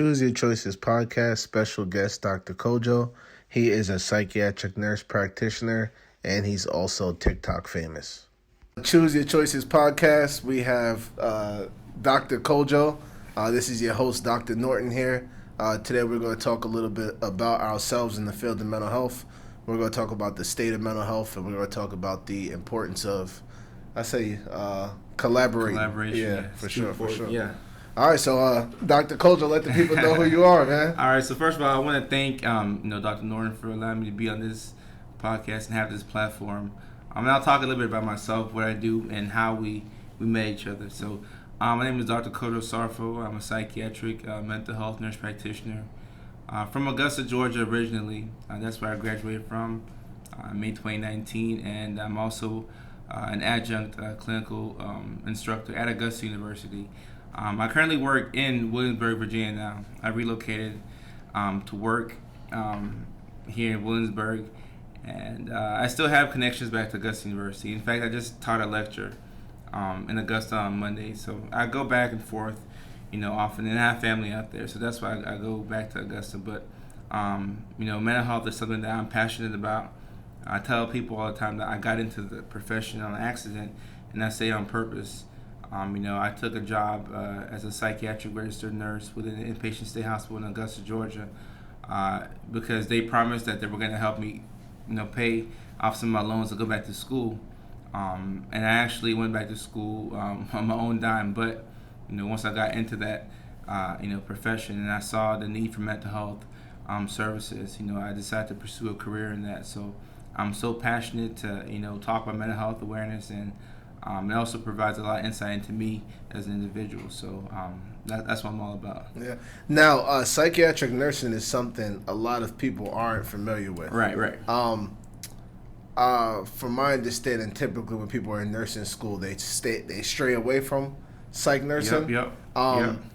Choose Your Choices podcast, special guest Dr. Kojo. He is a psychiatric nurse practitioner, and he's also TikTok famous. Choose Your Choices podcast, we have Dr. Kojo. This is your host, Dr. Norton here. Today we're going to talk a little bit about ourselves in the field of mental health. We're going to talk about the state of mental health, and we're going to talk about the importance of, collaboration. Yeah, for sure. Yeah. All right, so Dr. Kojo, let the people know who you are, man. All right, so first of all, I want to thank Dr. Norton for allowing me to be on this podcast and have this platform. I'll talk a little bit about myself, what I do, and how we met each other. So my name is Dr. Kojo Sarfo. I'm a psychiatric mental health nurse practitioner from Augusta, Georgia originally. That's where I graduated from May 2019, and I'm also an adjunct clinical instructor at Augusta University. I currently work in Williamsburg, Virginia now. I relocated to work here in Williamsburg, and I still have connections back to Augusta University. In fact, I just taught a lecture in Augusta on Monday, so I go back and forth, often, and I have family out there, so that's why I go back to Augusta. But mental health is something that I'm passionate about. I tell people all the time that I got into the profession on an accident, and I say on purpose. I took a job as a psychiatric registered nurse within an inpatient state hospital in Augusta, Georgia, because they promised that they were going to help me, pay off some of my loans to go back to school. And I actually went back to school on my own dime. But, once I got into that, profession and I saw the need for mental health services, I decided to pursue a career in that. So I'm so passionate to, talk about mental health awareness, and it also provides a lot of insight into me as an individual. So that's what I'm all about. Yeah. Now, psychiatric nursing is something a lot of people aren't familiar with. Right. From my understanding, typically when people are in nursing school, they stray away from psych nursing. Yep.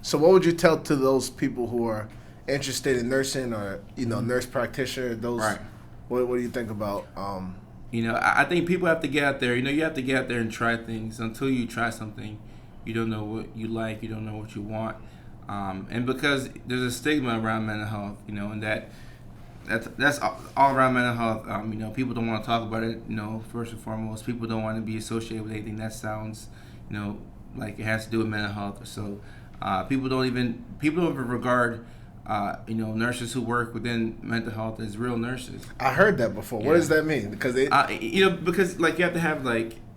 So what would you tell to those people who are interested in nursing or, nurse practitioner? Right. What do you think about? I think people have to get out there. You have to get out there and try things. Until you try something, you don't know what you like, you don't know what you want. And because there's a stigma around mental health, and that's all around mental health. People don't want to talk about it, first and foremost. People don't want to be associated with anything that sounds, like it has to do with mental health. So people don't even regard nurses who work within mental health as real nurses. I heard that before. Yeah. What does that mean? Because because you have to have,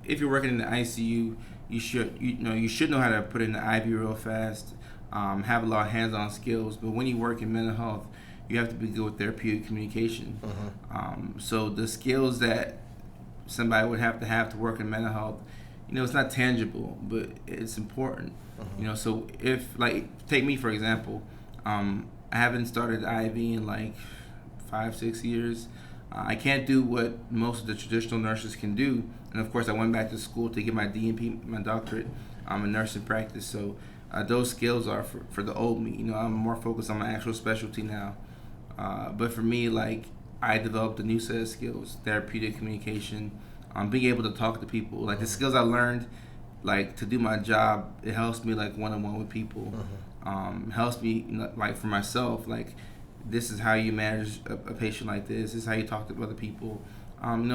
if you're working in the ICU, you should know how to put in the IV real fast, have a lot of hands-on skills. But when you work in mental health, you have to be good with therapeutic communication. Mm-hmm. So the skills that somebody would have to work in mental health, it's not tangible, but it's important. Mm-hmm. So if, take me for example, I haven't started IV in 5-6 years. I can't do what most of the traditional nurses can do. And of course, I went back to school to get my DNP, my doctorate in nursing practice. So those skills are for the old me. I'm more focused on my actual specialty now. But for me, I developed a new set of skills: therapeutic communication, being able to talk to people. The skills I learned, to do my job, it helps me one-on-one with people. Mm-hmm. Helps me for myself, this is how you manage a patient like this is how you talk to other people,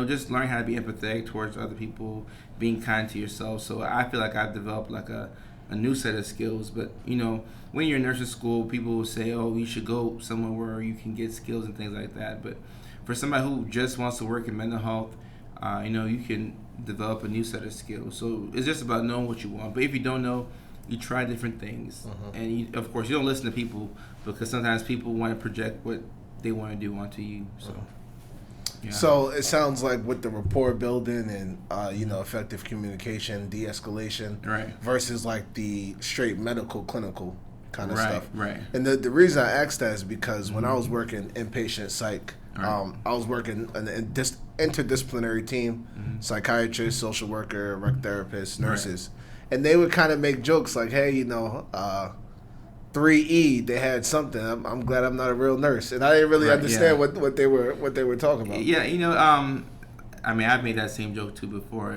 just learning how to be empathetic towards other people, being kind to yourself. So I feel like I've developed a new set of skills. But when you're in nursing school, people will say, oh, you should go somewhere where you can get skills and things like that. But for somebody who just wants to work in mental health, you can develop a new set of skills. So it's just about knowing what you want. But if you don't know, you try different things. Mm-hmm. And of course you don't listen to people, because sometimes people want to project what they want to do onto you. So mm-hmm. So it sounds like with the rapport building and effective communication, de-escalation, right, versus the straight medical clinical kind of stuff. Right. And the reason I asked that is because when I was working inpatient psych, I was working in an interdisciplinary team, mm-hmm. psychiatrist, social worker, rec therapist, nurses. Right. And they would kind of make jokes hey, 3E, they had something. I'm glad I'm not a real nurse, and I didn't really understand what they were talking about. Yeah, I've made that same joke too before.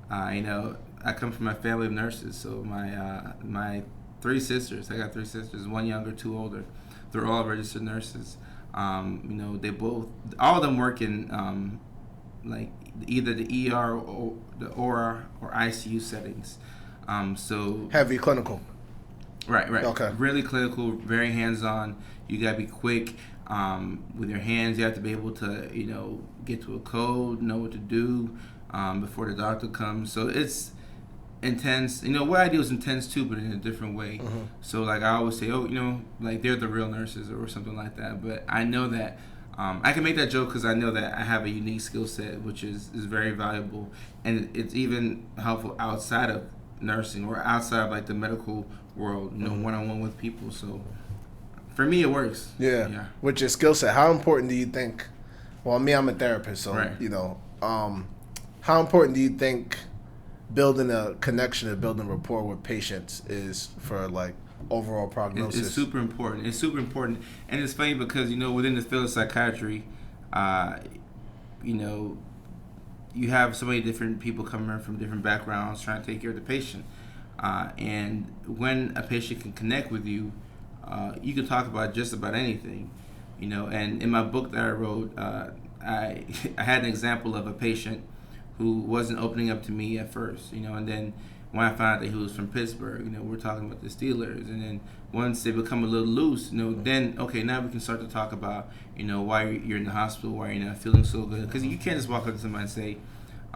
I come from a family of nurses, so my three sisters. I got three sisters, one younger, two older. They're all registered nurses. All of them work in like either the ER or the OR or ICU settings. So heavy clinical. Right. Okay. Really clinical, very hands-on. You gotta be quick with your hands. You have to be able to, get to a code, know what to do before the doctor comes. So it's intense. What I do is intense too, but in a different way. Mm-hmm. So like I always say, like they're the real nurses or something like that. But I know that I can make that joke because I know that I have a unique skill set, which is very valuable, and it's even helpful outside of nursing or outside of like the medical world, one-on-one with people. So for me, it works. Yeah. With your skill set, how important do you think? Well, me, I'm a therapist, so right. How important do you think building a connection and building rapport with patients is for like overall prognosis? It's super important. And it's funny because within the field of psychiatry, you have so many different people coming in from different backgrounds trying to take care of the patient. And when a patient can connect with you, you can talk about just about anything, And in my book that I wrote, I had an example of a patient who wasn't opening up to me at first, and then when I found out that he was from Pittsburgh, we're talking about the Steelers, and then once they become a little loose, then okay, now we can start to talk about, why you're in the hospital, why you're not feeling so good, because you can't just walk up to somebody and say,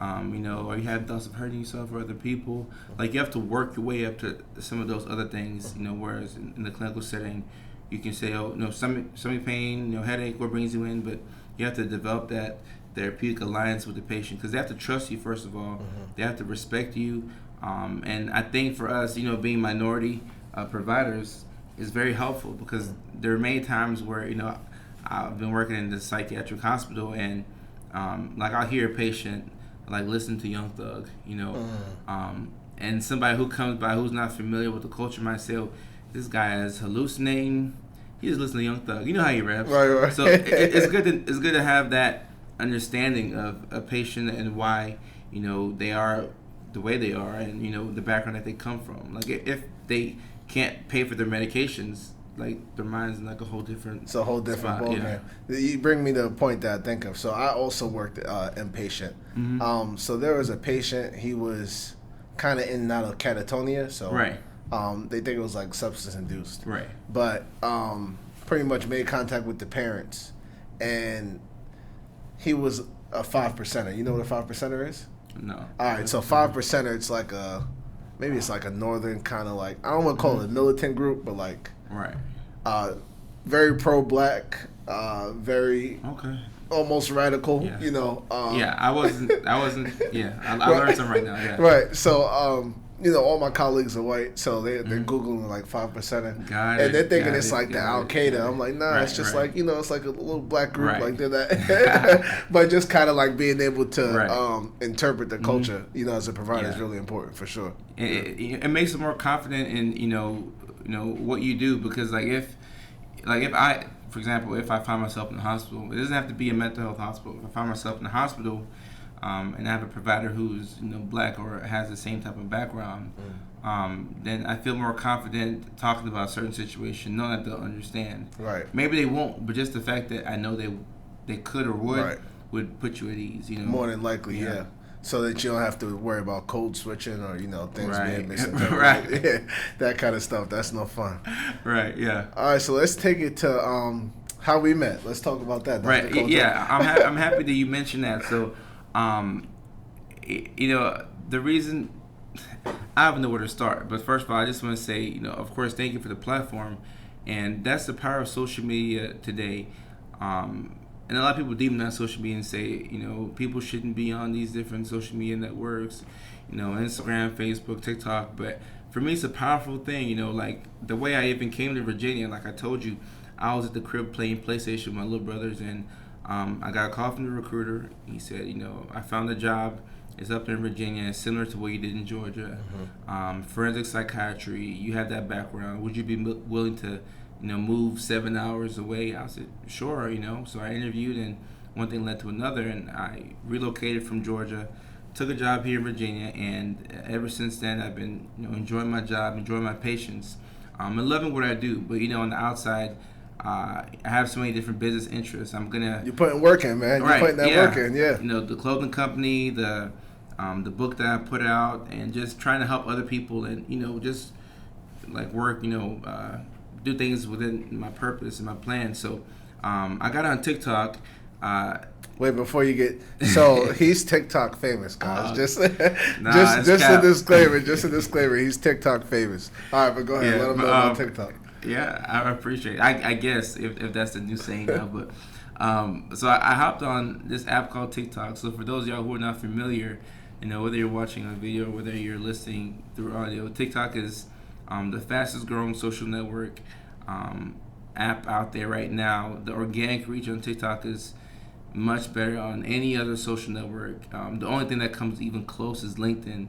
or you have thoughts of hurting yourself or other people. Like you have to work your way up to some of those other things, whereas in the clinical setting, you can say, stomach pain, headache, what brings you in, but you have to develop that therapeutic alliance with the patient because they have to trust you first of all. They have to respect you, and I think for us, being minority providers is very helpful because there are many times where I've been working in the psychiatric hospital and like I'll hear a patient like listen to Young Thug, and somebody who comes by who's not familiar with the culture might say, "Oh, this guy is hallucinating. He just listens to Young Thug." You know how he raps, right. So it's good to have that understanding of a patient and why they are the way they are and the background that they come from. Like if they can't pay for their medications, like their mind's in like a whole different. It's a whole different ballgame. Yeah. You bring me to a point that I think of. So I also worked inpatient. Mm-hmm. So there was a patient. He was kind of in and out of catatonia. So right. They think it was like substance induced. Right. But pretty much made contact with the parents, and he was a 5%er. You know what a 5%er is? No. All right. So 5%er, it's like maybe it's like a northern kind of like, I don't want to call it a militant group, but like. Right. Very pro-black, very almost radical. Yeah. Yeah, I wasn't. Yeah, I learned something right now. Yeah. Right. So, all my colleagues are white, so they're googling like 5%, and they're thinking it's like the Al Qaeda. I'm like, nah, it's just like it's like a little black group, like they're that. But just kind of like being able to interpret the culture, as a provider is really important for sure. It makes them more confident in what you do because if I, for example, if I find myself in the hospital, it doesn't have to be a mental health hospital. If I find myself in the hospital and I have a provider who's black or has the same type of background, then I feel more confident talking about a certain situation, knowing that they'll understand. Right. Maybe they won't, but just the fact that I know they could or would put you at ease. More than likely, yeah. So that you don't have to worry about code switching or things being misinterpreted. Right. Yeah, that kind of stuff. That's no fun. Right. Yeah. All right. So let's take it to how we met. Let's talk about that. Right. Kojo. Yeah. I'm happy that you mentioned that. So, the reason I don't know where to start, but first of all, I just want to say, of course, thank you for the platform, and that's the power of social media today. And a lot of people demonize social media and say, people shouldn't be on these different social media networks, Instagram, Facebook, TikTok. But for me, it's a powerful thing, like the way I even came to Virginia, like I told you, I was at the crib playing PlayStation with my little brothers, and I got a call from the recruiter. He said, I found a job. It's up in Virginia. It's similar to what you did in Georgia. Mm-hmm. Forensic psychiatry. You have that background. Would you be willing to move 7 hours away? I said, sure, So I interviewed, and one thing led to another, and I relocated from Georgia, took a job here in Virginia, and ever since then I've been, enjoying my job, enjoying my patients. I'm loving what I do, but on the outside, I have so many different business interests. You're putting work in, man. You're putting that work in, yeah. The clothing company, the book that I put out, and just trying to help other people, and just like work, do things within my purpose and my plan. So I got on TikTok. Wait, before you get he's TikTok famous, guys. Just a disclaimer. Just a disclaimer. He's TikTok famous. All right, but go ahead. Let him know about TikTok. Yeah, I appreciate it. I guess if that's the new saying now, but so I hopped on this app called TikTok. So for those of y'all who are not familiar, whether you're watching a video or whether you're listening through audio, TikTok is the fastest growing social network app out there right now. The organic reach on TikTok is much better on any other social network. The only thing that comes even close is LinkedIn.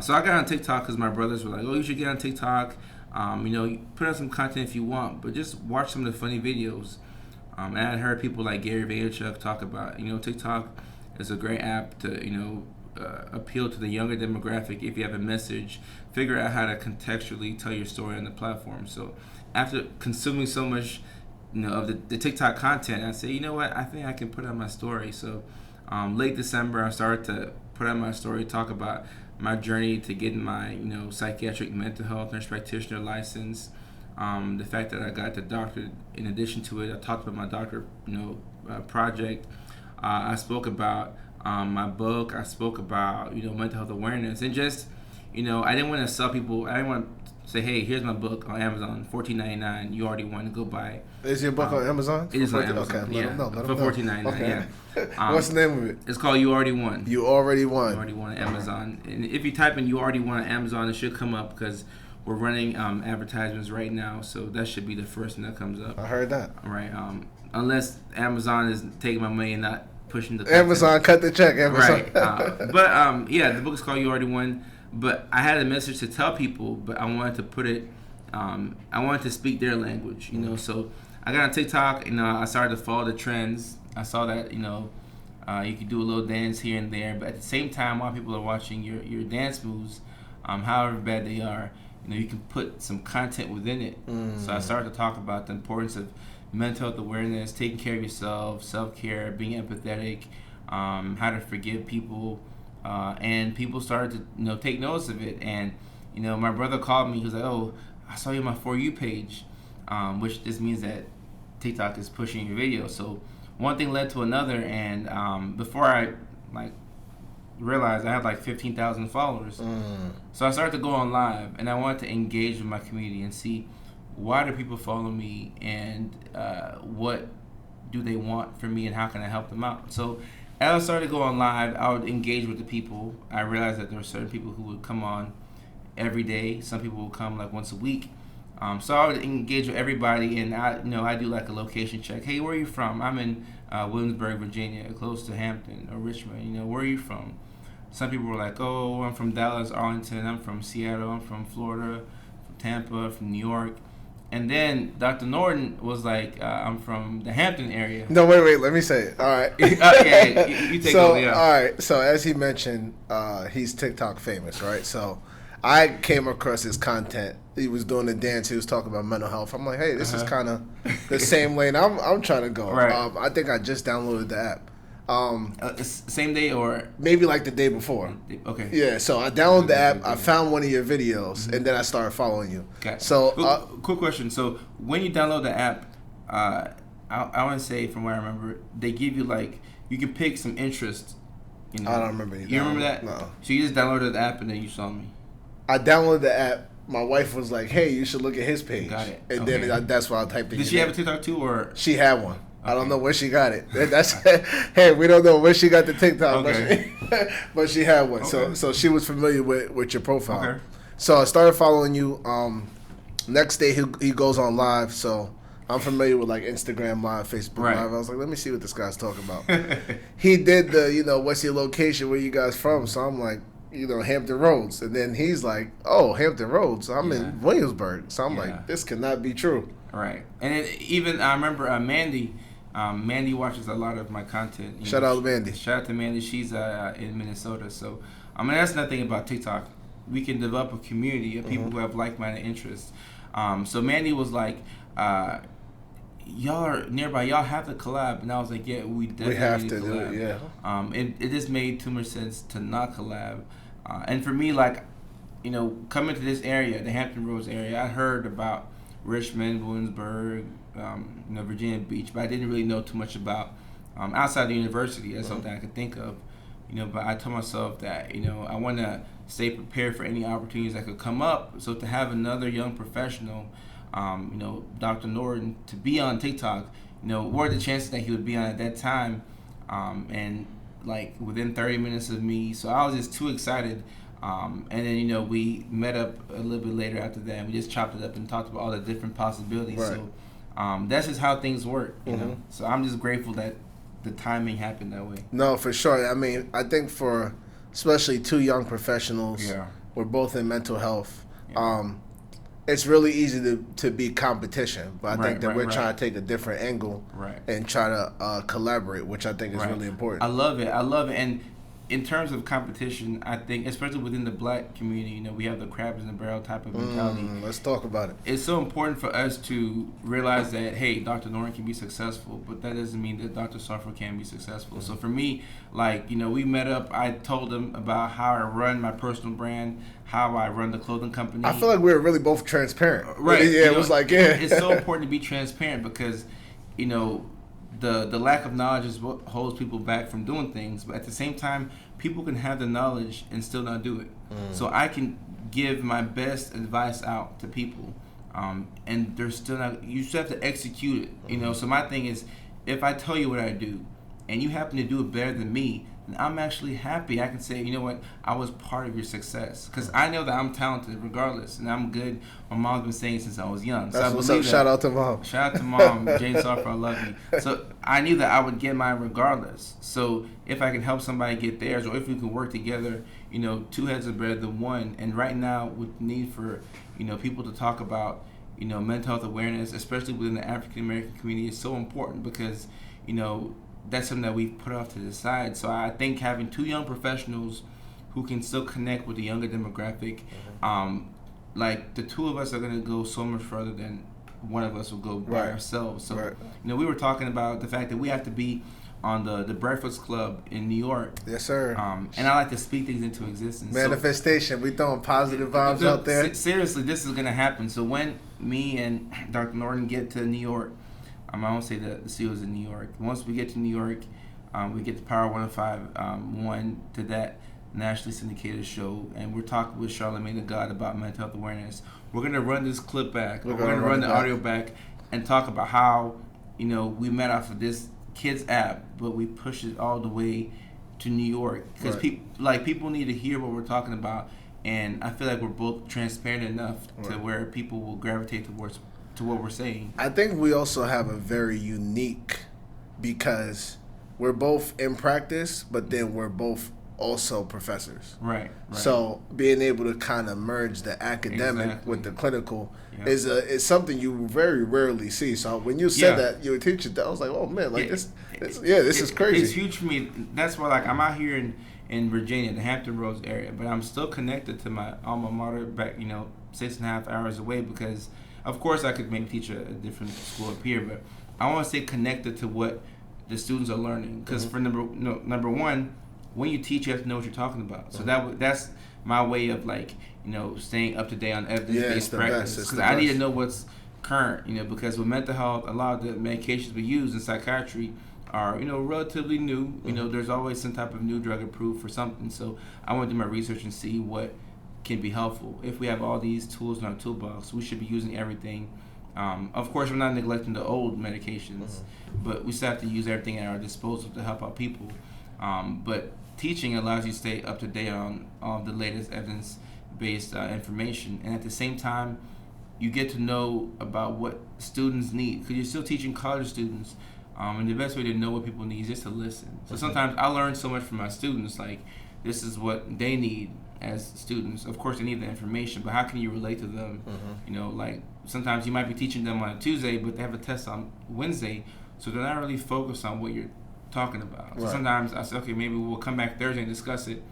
So I got on TikTok because my brothers were like, "Oh, you should get on TikTok. You put out some content if you want, but just watch some of the funny videos." And I heard people like Gary Vaynerchuk talk about, TikTok is a great app to, appeal to the younger demographic. If you have a message, figure out how to contextually tell your story on the platform. So after consuming so much of the TikTok content, I say, you know what, I think I can put on my story. So late December, I started to put on my story, talk about my journey to getting my psychiatric-mental health nurse practitioner license, the fact that I got the doctorate. In addition to it, I talked about my doctorate project. I spoke about my book. I spoke about mental health awareness, and just I didn't want to sell people. I didn't want to say, hey, here's my book on Amazon, $14.99. You already want to go buy it. Is your book on Amazon? It is on Amazon. Okay, let them know. For $14.99. Okay. Yeah. What's the name of it? It's called You Already Won. You Already Won. You Already Won on Amazon. And if you type in You Already Won on Amazon, it should come up because we're running advertisements right now. So that should be the first thing that comes up. I heard that. Right. Unless Amazon is taking my money and not pushing the Amazon, cut the check. Amazon. Right. But the book is called You Already Won. But I had a message to tell people, but I wanted to put it, I wanted to speak their language, So I got on TikTok, I started to follow the trends. I saw that, you could do a little dance here and there, but at the same time, while people are watching your dance moves, however bad they are, you can put some content within it. So I started to talk about the importance of mental health awareness, taking care of yourself, self-care, being empathetic, how to forgive people. And people started to take notice of it, and my brother called me. He was like, "Oh, I saw you on my For You page," which just means that TikTok is pushing your video. So one thing led to another, and before I realized, I had 15,000 followers. So I started to go on live, and I wanted to engage with my community and see why do people follow me, and what do they want from me, and how can I help them out. So as I started to go on live, I would engage with the people. I realized that there were certain people who would come on every day. Some people would come once a week. So I would engage with everybody, and I do a location check. Hey, where are you from? I'm in Williamsburg, Virginia, close to Hampton or Richmond. Where are you from? Some people were like, oh, I'm from Dallas, Arlington. I'm from Seattle. I'm from Florida, from Tampa, from New York. And then Dr. Norton was like, I'm from the Hampton area. No, wait, let me say it. All right. You take over, yeah. All right, so as he mentioned, he's TikTok famous, right? So I came across his content. He was doing the dance. He was talking about mental health. I'm like, hey, this is kind of the same lane I'm trying to go. Right. I think I just downloaded the app. Same day or? Maybe the day before. Okay. Yeah, so I downloaded the app. I found one of your videos, and then I started following you. Okay. So, quick question. So when you download the app, I want to say, from what I remember, they give you you can pick some interest. I don't remember anything. You remember that? No. So you just downloaded the app and then you saw me. I downloaded the app. My wife was like, "Hey, you should look at his page." Got it. And then that's why I typed it. Did she have a TikTok too, or she had one? Okay. I don't know where she got it. That's hey, we don't know where she got the TikTok, but she had one. Okay. So she was familiar with your profile. Okay. So I started following you. Next day he goes on live. So I'm familiar with Instagram Live, Facebook Live. I was like, let me see what this guy's talking about. He did the what's your location? Where you guys from? So I'm like, Hampton Roads. And then he's like, oh, Hampton Roads. I'm in Williamsburg. So I'm like, this cannot be true. Right. And even I remember Mandy. Mandy watches a lot of my content. Shout out to Mandy. Shout out to Mandy. She's in Minnesota. So, that's nothing about TikTok. We can develop a community of people who have like-minded interests. So Mandy was like, y'all are nearby, y'all have to collab. And I was like, yeah, we definitely have need to collab. do it, yeah. It just made too much sense to not collab. And for me, like, coming to this area, the Hampton Roads area, I heard about Richmond, Williamsburg, Virginia Beach, but I didn't really know too much about outside the university. That's something I could think of. But I told myself that, I want to stay prepared for any opportunities that could come up. So to have another young professional, Dr. Norton, to be on TIk Tok, what are the chances that he would be on at that time? And like within 30 minutes of me, so I was just too excited. And then, we met up a little bit later after that, and we just chopped it up and talked about all the different possibilities. Right. So that's just how things work, you know. So I'm just grateful that the timing happened that way. No, for sure. I mean, I think for especially two young professionals, we're both in mental health. It's really easy to be competition, but I think that we're trying to take a different angle and try to collaborate, which I think is really important. I love it. And in terms of competition, I think, especially within the Black community, we have the crabs in the barrel type of mentality. Let's talk about it. It's so important for us to realize that, hey, Dr. Norton can be successful, but that doesn't mean that Dr. Sarfo can be successful. So for me, like, we met up. I told him about how I run my personal brand, how I run the clothing company. I feel like we were really both transparent. Right. It was like, It's so important to be transparent because, the lack of knowledge is what holds people back from doing things. But at the same time, people can have the knowledge and still not do it. So I can give my best advice out to people, and they're still not. You still have to execute it. So my thing is, if I tell you what I do, and you happen to do it better than me, then I'm actually happy. I can say, you know what, I was part of your success because I know that I'm talented regardless, and I'm good. My mom's been saying since I was young. That's so what's up. Shout out to mom. Shout out to mom, Jane Sarfo, I love you. So I knew that I would get mine regardless. So if I can help somebody get theirs, or if we can work together, two heads are better than one. And right now, with the need for people to talk about mental health awareness, especially within the African American community, is so important because that's something that we've put off to the side. So I think having two young professionals who can still connect with the younger demographic, like the two of us are going to go so much further than one of us will go by ourselves. So, we were talking about the fact that we have to be on the Breakfast Club in New York. Yes, sir. And I like to speak things into existence. Manifestation. We throwing positive vibes out there. Seriously, this is going to happen. So when me and Dr. Norton get to New York, I won't say that the studio's in New York. Once we get to New York, we get to Power 105.1 to that nationally syndicated show, and we're talking with Charlamagne the God about mental health awareness. We're going to run this clip back. We're going to run the audio back and talk about how, we met off of this kids app, but we pushed it all the way to New York because people need to hear what we're talking about, and I feel like we're both transparent enough to where people will gravitate towards to what we're saying. I think we also have a very unique, because we're both in practice, but then we're both also professors. Right. So being able to kind of merge the academic with the clinical is something you very rarely see. So when you said that you were teaching, I was like, oh man, like this is crazy. It's huge for me. That's why, like, I'm out here in Virginia, the Hampton Roads area, but I'm still connected to my alma mater back, 6.5 hours away, because of course I could maybe teach a different school up here, but I want to stay connected to what the students are learning. Because for number one, when you teach, you have to know what you're talking about. So that's my way of, like, staying up to date on evidence-based practice. Because I need to know what's current, because with mental health, a lot of the medications we use in psychiatry are, relatively new. There's always some type of new drug approved for something. So I want to do my research and see what can be helpful. If we have all these tools in our toolbox, we should be using everything. Of course, we're not neglecting the old medications, but we still have to use everything at our disposal to help out people. But teaching allows you to stay up to date on all the latest evidence-based information, and at the same time, you get to know about what students need, because you're still teaching college students, and the best way to know what people need is just to listen. So sometimes I learn so much from my students, like, this is what they need as students. Of course, they need the information, but how can you relate to them? Like, sometimes you might be teaching them on a Tuesday, but they have a test on Wednesday, so they're not really focused on what you're talking about. So sometimes I say, okay, maybe we'll come back Thursday and discuss it.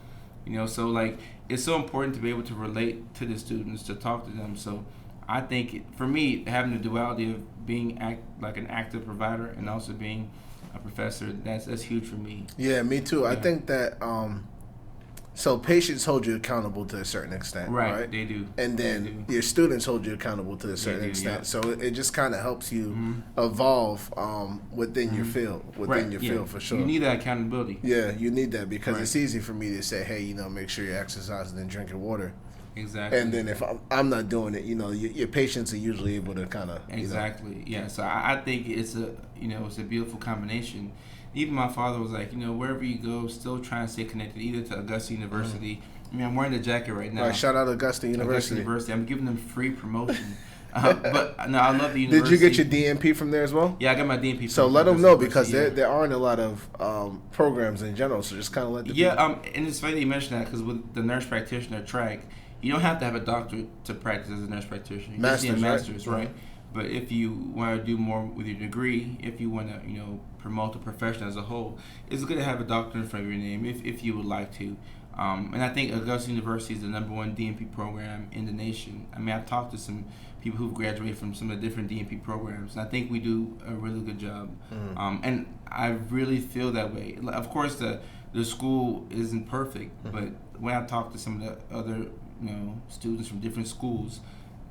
So, like, it's so important to be able to relate to the students, to talk to them. So I think for me, having the duality of being like an active provider and also being a professor, that's huge for me. Yeah, me too. I think that so patients hold you accountable to a certain extent, right? They do. And then your students hold you accountable to a certain extent. Yeah. So it just kind of helps you evolve within your field, field for sure. You need that accountability. Yeah, you need that because it's easy for me to say, hey, make sure you're exercising and drinking water. Exactly. And then if I'm not doing it, your patients are usually able to kind of exactly. Yeah. So I think it's a beautiful combination. Even my father was like, wherever you go, still try and stay connected, either to Augusta University. I mean, I'm wearing the jacket right now. Right, shout out Augusta University. I'm giving them free promotion. But no, I love the university. Did you get your DNP from there as well? Yeah, I got my DNP. So let them know because there aren't a lot of programs in general. So just kind of let them and it's funny that you mentioned that because with the nurse practitioner track, you don't have to have a doctorate to practice as a nurse practitioner. You just need a master's, right? But if you want to do more with your degree, if you want to, promote the profession as a whole, it's good to have a doctor in front of your name if you would like to. And I think Augusta University is the #1 DNP program in the nation. I mean, I've talked to some people who've graduated from some of the different DNP programs, and I think we do a really good job. And I really feel that way. Of course, the school isn't perfect, but when I talk to some of the other students from different schools,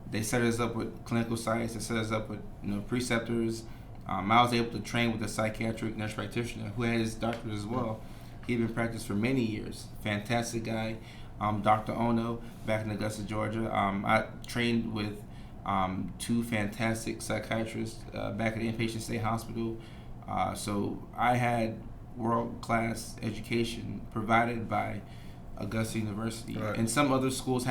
they set us up with clinical sites. They set us up with preceptors. I was able to train with a psychiatric nurse practitioner who had his doctorate as well. He'd been practiced for many years. Fantastic guy, Dr. Ono, back in Augusta, Georgia. I trained with 2 fantastic psychiatrists back at the Inpatient State Hospital. So I had world-class education provided by Augusta University. Right. And some other schools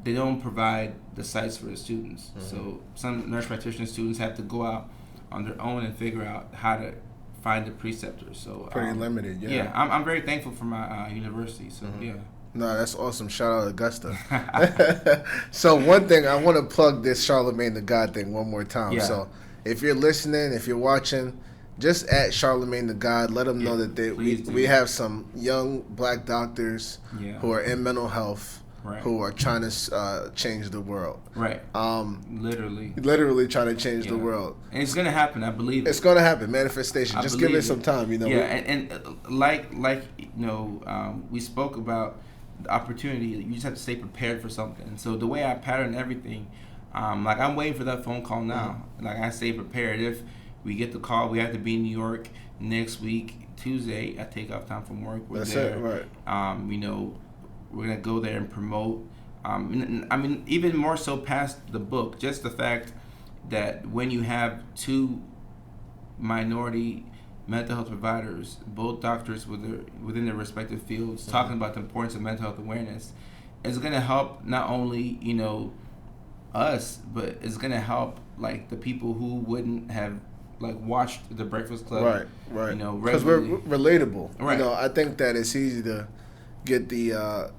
they don't provide the sites for the students. So some nurse practitioner students have to go out on their own and figure out how to find the preceptors. So pretty limited, yeah. Yeah, I'm very thankful for my university. So yeah. No, that's awesome. Shout out Augusta. So one thing, I want to plug this Charlemagne the God thing one more time. Yeah. So if you're listening, if you're watching, just at Charlemagne the God, let them know that we have some young black doctors who are in mental health. Right. Who are trying to change the world. Right. Literally trying to change the world. And it's going to happen, I believe. It's going to happen. Manifestation. Just give it some time, Yeah, and like we spoke about the opportunity, you just have to stay prepared for something. So the way I pattern everything, like I'm waiting for that phone call now. Like I stay prepared. If we get the call, we have to be in New York next week, Tuesday. I take off time from work. That's it, right. We're going to go there and promote. I mean, even more so past the book, just the fact that when you have 2 minority mental health providers, both doctors within their respective fields, talking about the importance of mental health awareness, it's going to help not only, us, but it's going to help, like, the people who wouldn't have, like, watched The Breakfast Club. Right. Because we're relatable. Right. I think that it's easy to get the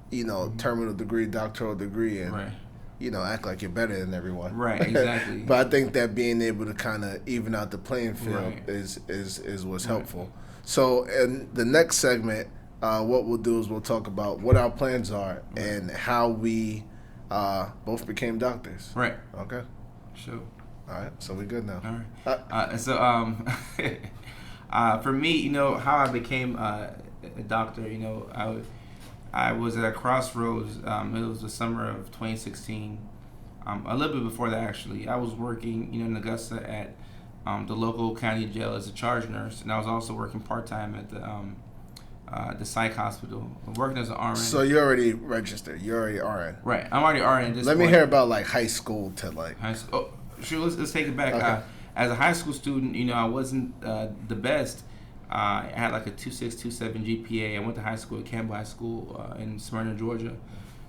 terminal degree, doctoral degree, and act like you're better than everyone. Right, exactly. But I think that being able to kind of even out the playing field is what's helpful. So in the next segment, what we'll do is we'll talk about what our plans are and how we both became doctors. Right. Okay. Sure. All right. So we're good now. All right. For me, how I became a doctor, I was at a crossroads. It was the summer of 2016. A little bit before that, actually. I was working, in Augusta at the local county jail as a charge nurse, and I was also working part-time at the psych hospital, working as an RN. So you're already registered. You're already RN. Right. I'm already RN at this Let point. me hear about, like, high school to, like... High school. Oh, sure, let's take it back. Okay. As a high school student, I wasn't the best. I had like a 2.6, 2.7 GPA. I went to high school at Campbell High School in Smyrna, Georgia.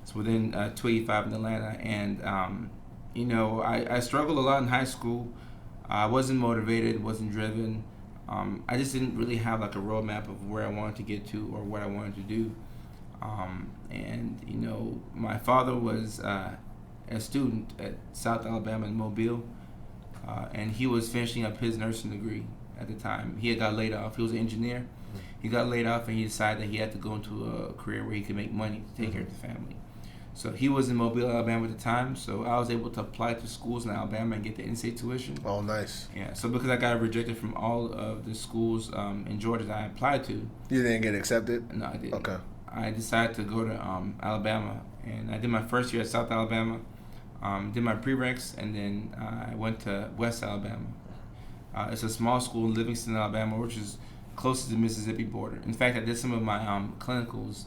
It's within 285 in Atlanta. And, I struggled a lot in high school. I wasn't motivated, wasn't driven. I just didn't really have like a roadmap of where I wanted to get to or what I wanted to do. My father was a student at South Alabama in Mobile. And he was finishing up his nursing degree at the time. He had got laid off. He was an engineer. He got laid off and he decided that he had to go into a career where he could make money to take care of the family. So he was in Mobile, Alabama at the time. So I was able to apply to schools in Alabama and get the in-state tuition. Oh, nice. Yeah. So because I got rejected from all of the schools in Georgia that I applied to. You didn't get accepted? No, I didn't. Okay. I decided to go to Alabama, and I did my first year at South Alabama. Did my prereqs, and then I went to West Alabama. It's a small school in Livingston, Alabama, which is close to the Mississippi border. In fact, I did some of my clinicals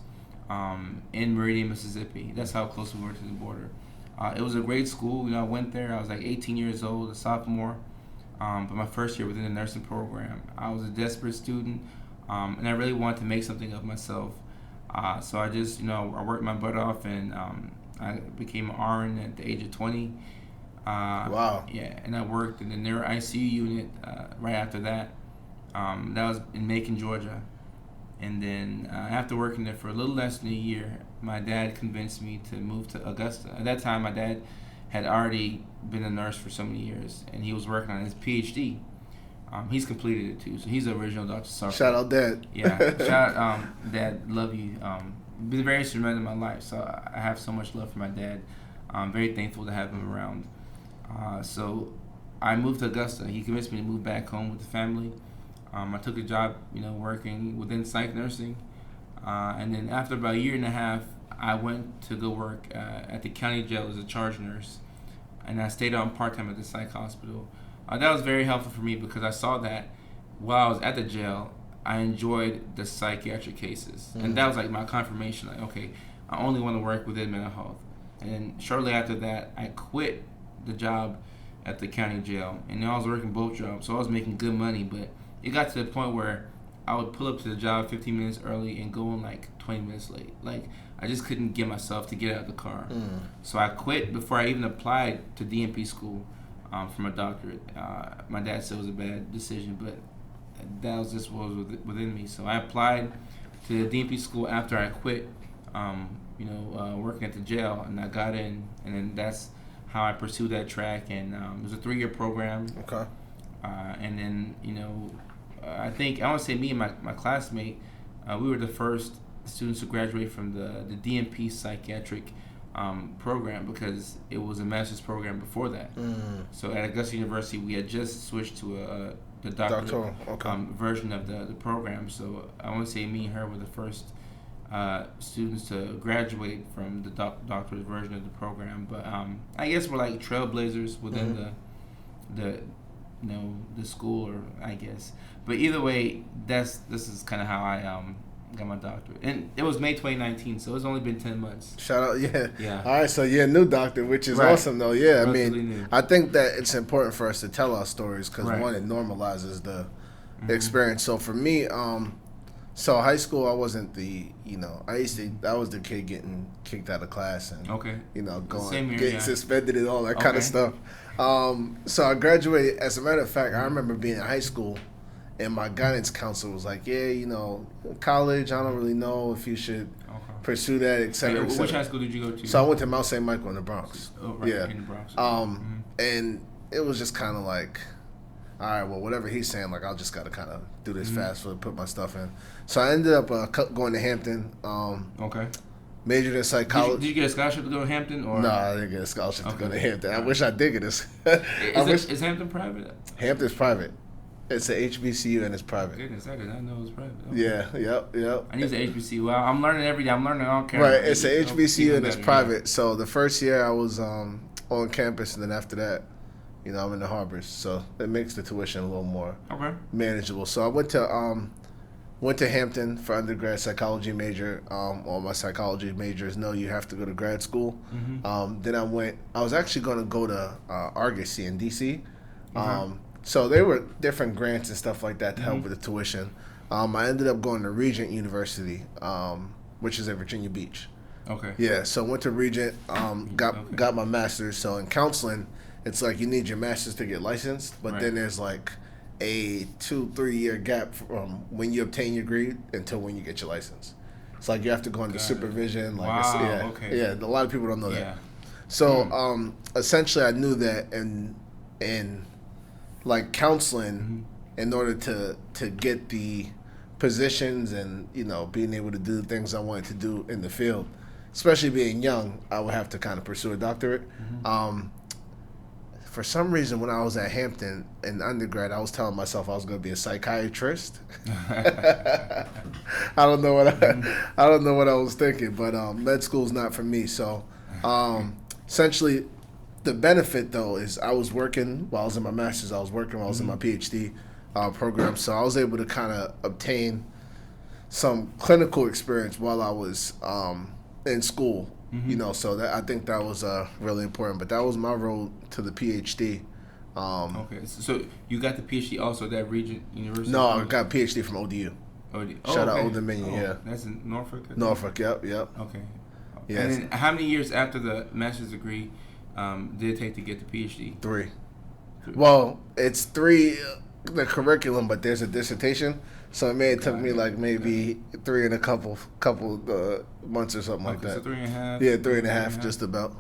in Meridian, Mississippi. That's how close we were to the border. It was a great school. I went there. I was like 18 years old, a sophomore. But my first year within the nursing program, I was a desperate student, and I really wanted to make something of myself. So I just, I worked my butt off, and I became an RN at the age of 20. Wow. Yeah, and I worked in the neuro ICU unit right after that. That was in Macon, Georgia. And then after working there for a little less than a year, my dad convinced me to move to Augusta. At that time, my dad had already been a nurse for so many years, and he was working on his PhD. He's completed it too, so he's the original Dr. Sarfo. Shout out, Dad. Yeah, shout out, Dad. Love you. Been very instrumental in my life, so I have so much love for my dad. I'm very thankful to have him around. So I moved to Augusta. He convinced me to move back home with the family. I took a job, working within psych nursing, and then after about a year and a half, I went to go work at the county jail as a charge nurse, and I stayed on part-time at the psych hospital. That was very helpful for me because I saw that while I was at the jail, I enjoyed the psychiatric cases, and that was like my confirmation. Like, okay, I only want to work within mental health. And then shortly after that, I quit the job at the county jail, and I was working both jobs, so I was making good money, but it got to the point where I would pull up to the job 15 minutes early and go in like 20 minutes late. Like, I just couldn't get myself to get out of the car. So I quit before I even applied to DNP school for my doctorate. My dad said it was a bad decision, but that was just what was within me. So I applied to the DNP school after I quit, working at the jail, and I got in, and then that's how I pursued that track. And it was a 3-year program. Okay. And then, I want to say me and my classmate, we were the first students to graduate from the DNP Psychiatric program because it was a master's program before that. So at Augusta University, we had just switched to the Doctorate version of the program. So I want to say me and her were the first students to graduate from the Doctorate version of the program. But I guess we're like trailblazers within the school, or I guess. But either way, this is kind of how I got my doctorate, and it was May 2019, so it's only been 10 months. Shout out, yeah. Yeah. All right, so you're a new doctor, which is awesome, though. Yeah, Relatively new. I think that it's important for us to tell our stories because one, it normalizes the experience. So for me, so high school, I wasn't the, I was the kid getting kicked out of class and, getting suspended and all that kind of stuff. So I graduated. As a matter of fact, I remember being in high school, and my guidance counselor was like, college, I don't really know if you should pursue that, et cetera, et cetera. Which high school did you go to? So I went to Mount St. Michael in the Bronx. Oh, right, in the Bronx. And it was just kind of like, all right, well, whatever he's saying, like, I'll just got to kind of do this fast for put my stuff in. So I ended up going to Hampton. Majored in psychology. Did you get a scholarship to go to Hampton? Or? No, I didn't get a scholarship to go to Hampton. I wish I did get Is Hampton private? Hampton's private. It's an HBCU and it's private. Goodness, I did not know it was private. Okay. Yeah, yep. I need the HBCU. Well, I'm learning every day. I'm learning all kinds. Right, it's an HBCU and it's private. Yeah. So the first year I was on campus, and then after that, I'm in the harbors. So it makes the tuition a little more manageable. So I went to Hampton for undergrad psychology major. All my psychology majors know you have to go to grad school. Then I was actually going to go to Argosy in D.C. So there were different grants and stuff like that to help with the tuition. I ended up going to Regent University, which is at Virginia Beach. Okay. Yeah, so went to Regent, got my master's. So in counseling, it's like you need your master's to get licensed, but then there's like a 2-3 year gap from when you obtain your degree until when you get your license. It's like you have to go into supervision. Like a lot of people don't know that. So essentially, I knew that, and like counseling, in order to get the positions and being able to do the things I wanted to do in the field, especially being young, I would have to kind of pursue a doctorate. For some reason, when I was at Hampton in undergrad, I was telling myself I was going to be a psychiatrist. I don't know what I don't know what I was thinking, but med school is not for me. So, essentially, the benefit though is I was working while I was in my master's. I was working while I was in my PhD program, so I was able to kind of obtain some clinical experience while I was in school. So I think that was really important. But that was my road to the PhD. Okay, so you got the PhD also at that Regent University? No, I got a PhD from ODU. Shout out Old Dominion, yeah. That's in Norfolk? Norfolk, yep. Okay. Yes. And then how many years after the master's degree did it take to get the PhD? 3. Well, it's 3, the curriculum, but there's a dissertation. So it may have took me like maybe 3 and a couple months or something like that. So 3.5. Yeah, 3.5, just about.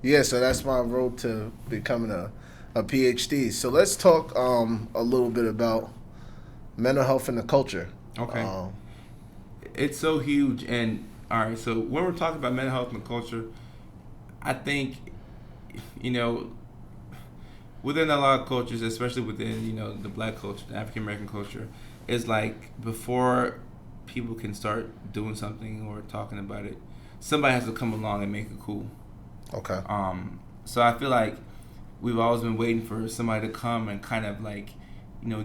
Yeah, so that's my road to becoming a PhD. So let's talk a little bit about mental health and the culture. Okay. It's so huge, and all right. So when we're talking about mental health and the culture, I think, within a lot of cultures, especially within, the black culture, the African American culture, is like before people can start doing something or talking about it, somebody has to come along and make it cool. Okay. So I feel like we've always been waiting for somebody to come and kind of like,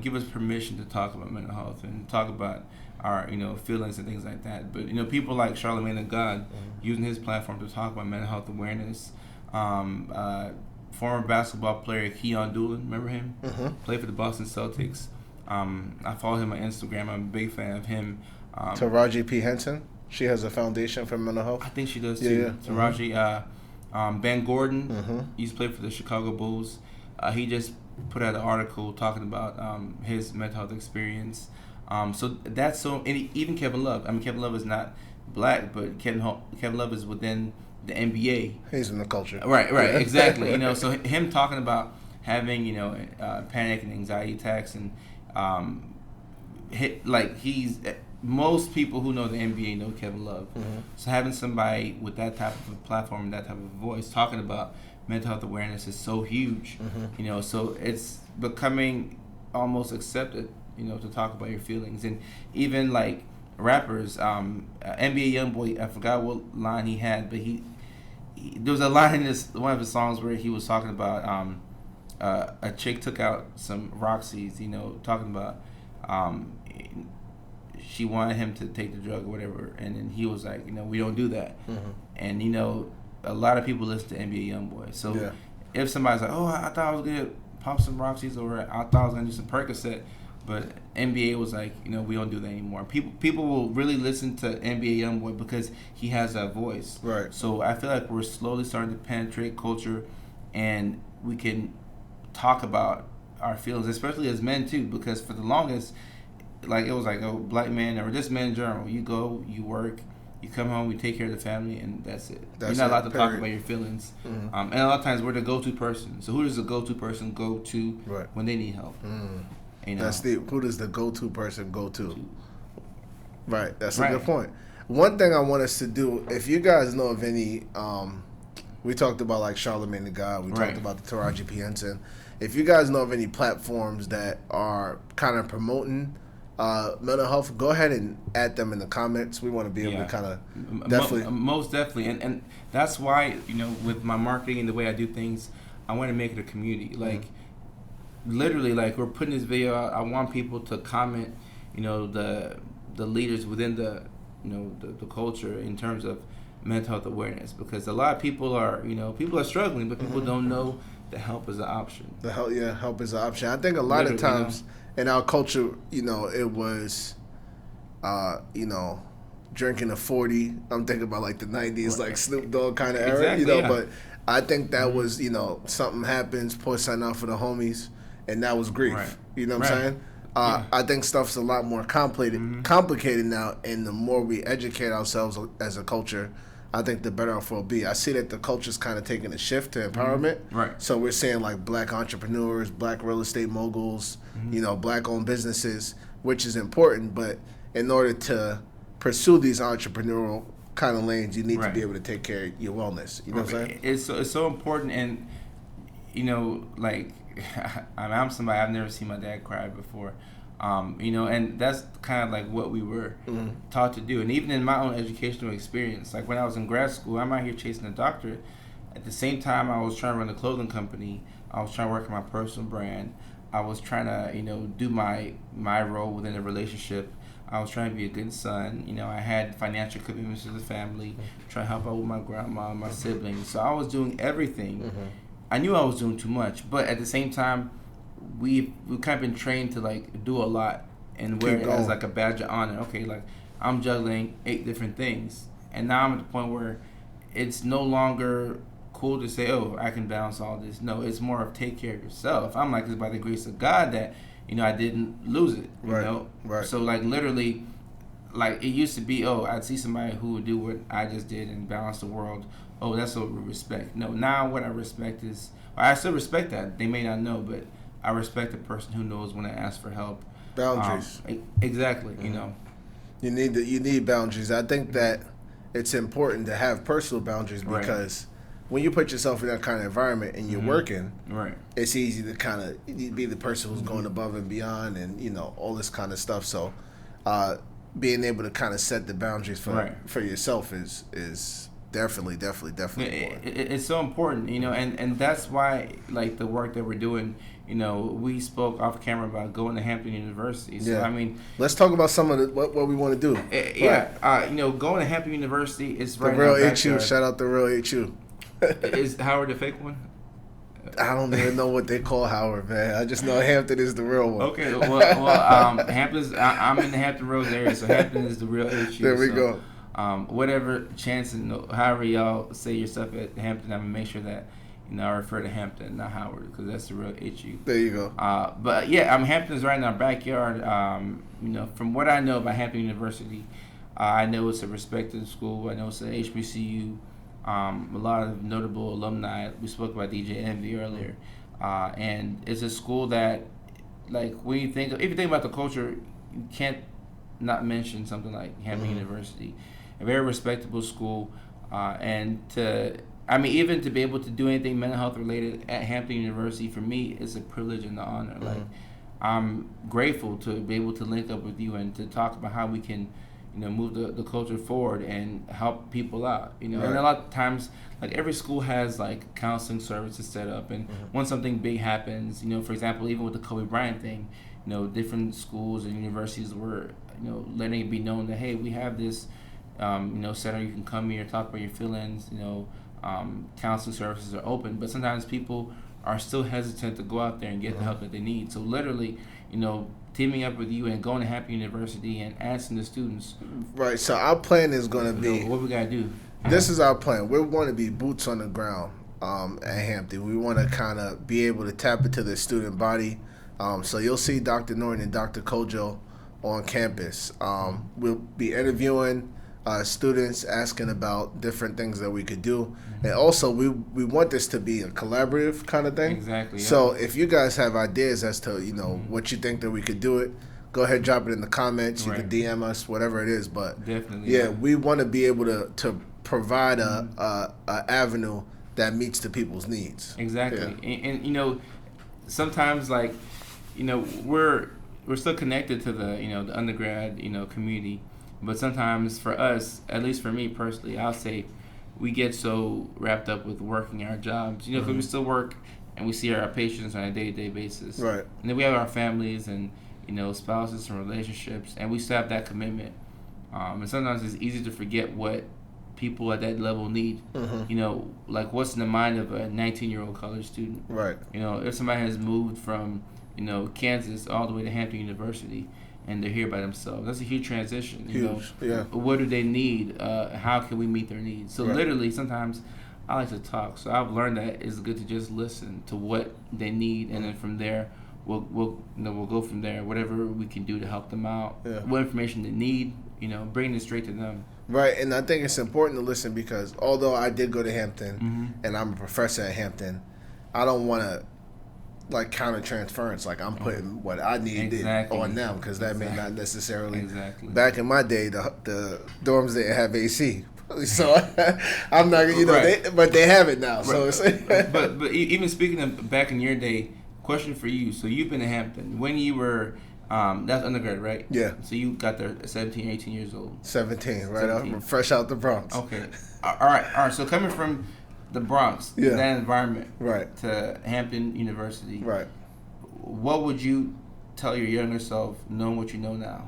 give us permission to talk about mental health and talk about our, feelings and things like that. But, people like Charlamagne the God using his platform to talk about mental health awareness. Former basketball player Keon Doolin, remember him? Played for the Boston Celtics. I follow him on Instagram. I'm a big fan of him. Taraji P. Henson, she has a foundation for mental health. I think she does too. Yeah. Taraji, Ben Gordon, he used to play for the Chicago Bulls. He just put out an article talking about his mental health experience. So that's so. And even Kevin Love. I mean, Kevin Love is not black, but Kevin Love is within the NBA. He's in the culture. Right, yeah. Exactly. So him talking about having, panic and anxiety attacks and most people who know the NBA know Kevin Love. So having somebody with that type of a platform and that type of a voice talking about mental health awareness is so huge. So it's becoming almost accepted, to talk about your feelings. And even like rappers, NBA YoungBoy, I forgot what line he had, but he there was a line in one of his songs where he was talking about a chick took out some Roxy's, talking about she wanted him to take the drug or whatever, and then he was like, we don't do that. And a lot of people listen to NBA YoungBoy. So if somebody's like, oh, I thought I was gonna pop some Roxy's, or I thought I was gonna do some Percocet, but NBA was like, we don't do that anymore. People will really listen to NBA YoungBoy because he has that voice. Right. So I feel like we're slowly starting to penetrate culture, and we can talk about our feelings, especially as men too, because for the longest, like it was like, oh, black man or this man in general, you go, you work, you come home, you take care of the family, and that's it. You're not allowed to talk about your feelings. And a lot of times we're the go-to person. So who does the go-to person go to when they need help? Who does the go-to person go to? Right, that's a good point. One thing I want us to do, if you guys know of any, we talked about like Charlamagne the God, we talked about the Taraji P. Henson. If you guys know of any platforms that are kind of promoting mental health, go ahead and add them in the comments. We want to be able to kind of definitely. Most definitely. And that's why, with my marketing and the way I do things, I want to make it a community. Like, literally, like we're putting this video out, I want people to comment, the leaders within the culture in terms of mental health awareness, because a lot of people are struggling, but people don't know that help is an option. Help is an option. I think a lot of times in our culture, it was, drinking a 40. I'm thinking about like the 90s, like Snoop Dogg kind of era, but I think that was, something happens, pour something out for the homies, and that was grief. Right. You know what I'm saying? I think stuff's a lot more complicated now, and the more we educate ourselves as a culture, I think the better off we'll be. I see that the culture's kind of taking a shift to empowerment. Right. So we're seeing like black entrepreneurs, black real estate moguls, black-owned businesses, which is important. But in order to pursue these entrepreneurial kind of lanes, you need to Right. be able to take care of your wellness. You know what I'm saying? It's so important, and like I'm somebody, I've never seen my dad cry before. And that's kind of like what we were taught to do. And even in my own educational experience, like when I was in grad school, I'm out here chasing a doctorate. At the same time, I was trying to run a clothing company. I was trying to work on my personal brand. I was trying to, do my role within a relationship. I was trying to be a good son. I had financial commitments to the family, trying to help out with my grandma, my siblings. So I was doing everything. I knew I was doing too much, but at the same time, we've kind of been trained to like do a lot and wear it as like a badge of honor. Okay, like I'm juggling 8 different things, and now I'm at the point where it's no longer cool to say, "Oh, I can balance all this." No, it's more of take care of yourself. I'm like, it's by the grace of God that I didn't lose it. You know, right. So like literally, like it used to be, oh, I'd see somebody who would do what I just did and balance the world. Oh, that's what we respect. No, now what I respect is, I still respect that. They may not know, but I respect the person who knows when to ask for help. Boundaries. Exactly. You need boundaries. I think that it's important to have personal boundaries because when you put yourself in that kind of environment and you're working, it's easy to kind of be the person who's going above and beyond and all this kind of stuff. So being able to kind of set the boundaries for yourself is definitely important. It's so important, and that's why like the work that we're doing. We spoke off camera about going to Hampton University. So I mean, let's talk about some of what we want to do. Going to Hampton University is right. The real HU. Shout out the real HU. Is Howard the fake one? I don't even know what they call Howard, man. I just know Hampton is the real one. Okay, well, Hampton's. I'm in the Hampton Roads area, so Hampton is the real HU. There we go. Whatever chance, however y'all say your stuff at Hampton, I'm gonna make sure that I refer to Hampton, not Howard, because that's the real HU. There you go. But yeah, Hampton's right in our backyard. From what I know about Hampton University, I know it's a respected school. I know it's an HBCU. A lot of notable alumni. We spoke about DJ Envy earlier, and it's a school that, like, if you think about the culture, you can't not mention something like Hampton University, a very respectable school, even to be able to do anything mental health related at Hampton University, for me, is a privilege and an honor. Like, I'm grateful to be able to link up with you and to talk about how we can move the culture forward and help people out. And a lot of times, like, every school has like counseling services set up, and when something big happens, for example, even with the Kobe Bryant thing, different schools and universities were letting it be known that, hey, we have this center, you can come here, talk about your feelings. Counseling services are open, but sometimes people are still hesitant to go out there and get the help that they need. So literally, teaming up with you and going to Hampton University and asking the students. Right. So our plan is going to be what we gotta do. This is our plan. We want to be boots on the ground at Hampton. We want to kind of be able to tap into the student body. So you'll see Dr. Norton and Dr. Kojo on campus. We'll be interviewing students, asking about different things that we could do. And also, we want this to be a collaborative kind of thing. Exactly. Yeah. So if you guys have ideas as to, what you think that we could do it, go ahead, drop it in the comments. You can DM us, whatever it is. But definitely, we want to be able to provide a avenue that meets the people's needs. Exactly. Yeah. And sometimes, like, we're still connected to the the undergrad community, but sometimes for us, at least for me personally, I'll say we get so wrapped up with working our jobs, because we still work and we see our patients on a day-to-day basis, right? And then we have our families and spouses and relationships, and we still have that commitment. And sometimes it's easy to forget what people at that level need. Like what's in the mind of a 19-year-old college student, right? If somebody has moved from Kansas all the way to Hampton University, and they're here by themselves, that's a huge transition. What do they need? How can we meet their needs? So literally, sometimes I like to talk. So I've learned that it's good to just listen to what they need, and then from there, we'll go from there. Whatever we can do to help them out, what information they need, bringing it straight to them. Right, and I think it's important to listen because although I did go to Hampton and I'm a professor at Hampton, I don't want to like counter transference. Like I'm putting what I needed on them because that may not necessarily. Exactly. Back in my day, the dorms didn't have AC. So I'm not, but they have it now. Right. So it's but even speaking of back in your day, question for you. So you've been in Hampton when you were. That's undergrad, right? Yeah. So you got there at 17, 18 years old. 17, right? 17. Fresh out the Bronx. Okay. All right. So coming from the Bronx, that environment, right, to Hampton University, right. What would you tell your younger self, knowing what you know now?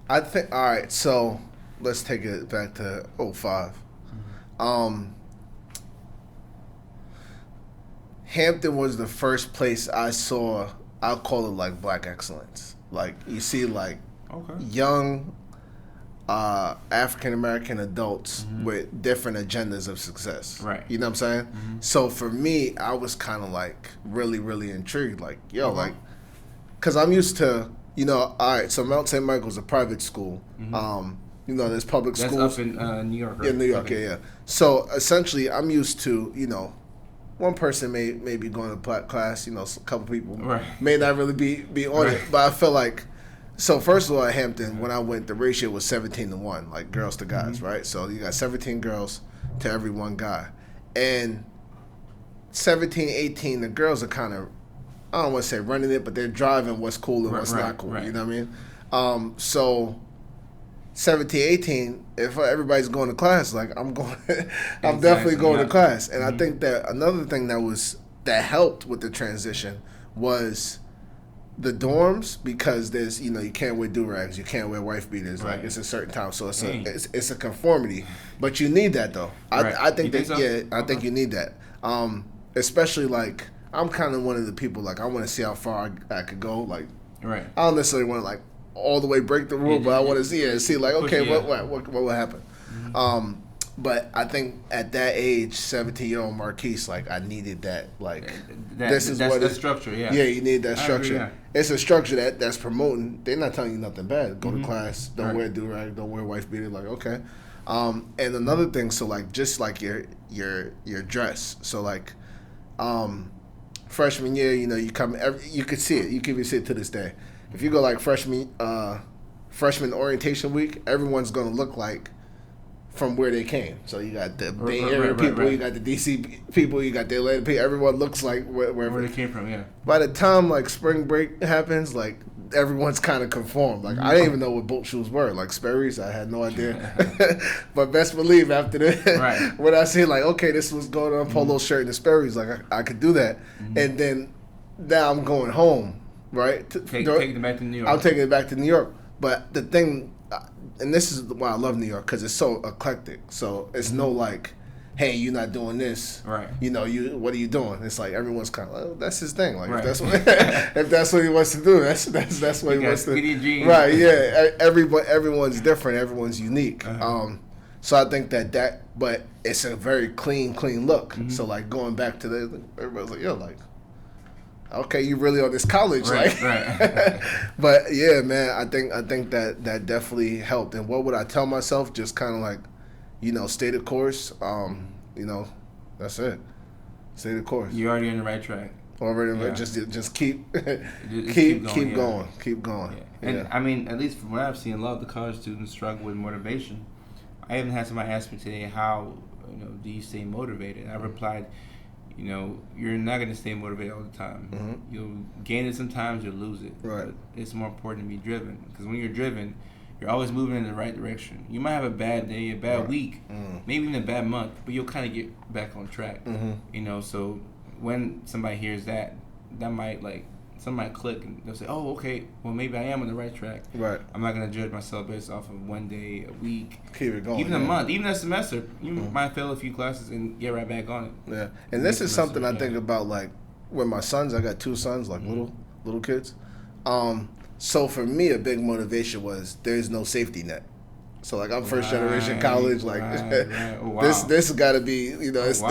I think. All right. So let's take it back to 05. Hampton was the first place I saw. I'll call it like black excellence. Like you see, like young African-American adults with different agendas of success. Right. You know what I'm saying? So for me, I was kind of like really, really intrigued. Like, yo, like, because I'm used to, all right, so Mount St. Michael's a private school. There's public schools. That's up in New York, right? Yeah, New York, yeah. So essentially, I'm used to, one person may be going to class, a couple people may not really be on it. But I feel like, so first of all, at Hampton, when I went, the ratio was 17-1, like girls to guys, right? So you got 17 girls to every one guy. And 17, 18, the girls are kind of, I don't want to say running it, but they're driving what's cool and what's not cool, you know what I mean? So 17, 18, if everybody's going to class, like I'm going, I'm definitely going to class. And I think that another thing that helped with the transition was the dorms, because there's, you can't wear do-rags, you can't wear wife beaters, like it's a certain time, so it's a conformity, but you need that though. I think that, so? I think you need that, especially like I'm kind of one of the people, like I want to see how far I could go, like I don't necessarily want to like all the way break the rule, but I want to see it and see like, okay, what will happen. But I think at that age, 17-year-old Marquise, like I needed that, like that's the structure, yeah, you need that structure. Agree, It's a structure that's promoting. They're not telling you nothing bad. Go to class, don't wear do-rag, don't wear wife beater. Like okay, and another thing, so like just like your dress. So like, freshman year, you come, you could see it. You can even see it to this day. If you go like freshman orientation week, everyone's gonna look like from where they came. So you got the Bay Area people, you got the DC people, you got the Atlanta people. Everyone looks like wherever they came from. Yeah. By the time like spring break happens, like everyone's kind of conformed. Like I didn't even know what boat shoes were. Like Sperry's, I had no idea. But best believe after that, when I see like, okay, this was going on, polo shirt and the Sperry's, like I could do that. And then now I'm going home. Right, taking it back to New York. I'm taking it back to New York. But the thing, and this is why I love New York, because it's so eclectic. So it's no like, hey, you're not doing this. Right. What are you doing? It's like everyone's kind of like, oh, that's his thing. Like if that's what he wants to do, that's what he wants to do. Right. Yeah. Everyone's different. Everyone's unique. So I think but it's a very clean look. So like going back to everybody's like, yo, like, okay, you really on this college, right? But yeah, man, I think that definitely helped. And what would I tell myself? Just kind of like, stay the course. That's it. Stay the course. You're already on the right track. Already, just keep going. Keep going. Yeah. And I mean, at least from what I've seen, a lot of the college students struggle with motivation. I even had somebody ask me today, how do you stay motivated? I replied, you're not going to stay motivated all the time. You'll gain it sometimes, you'll lose it. Right. But it's more important to be driven, because when you're driven, you're always moving in the right direction. You might have a bad day, a bad week, maybe even a bad month, but you'll kind of get back on track. So when somebody hears that might something might click and they'll say, oh, okay, well, maybe I am on the right track. Right. I'm not going to judge myself based off of one day, a week, keep it going, even a month, even a semester. You might fail a few classes and get right back on it. Yeah. And this is something I think about, like, with my sons. I got two sons, like little kids. So for me, a big motivation was there's no safety net. So like I'm first generation college, like Oh, wow. this got to be, this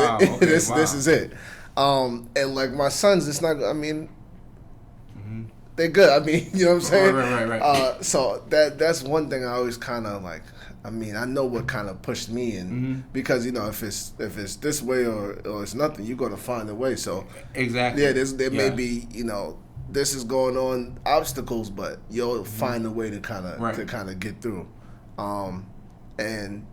is it. And like my sons, it's not, I mean, they're good. I mean, you know what I'm saying? Right. So that's one thing I always kind of like. I mean, I know what kind of pushed me in because if it's this way or it's nothing, you're gonna find a way. So exactly. Yeah, there may be this is going on obstacles, but you'll find a way to kind of get through. And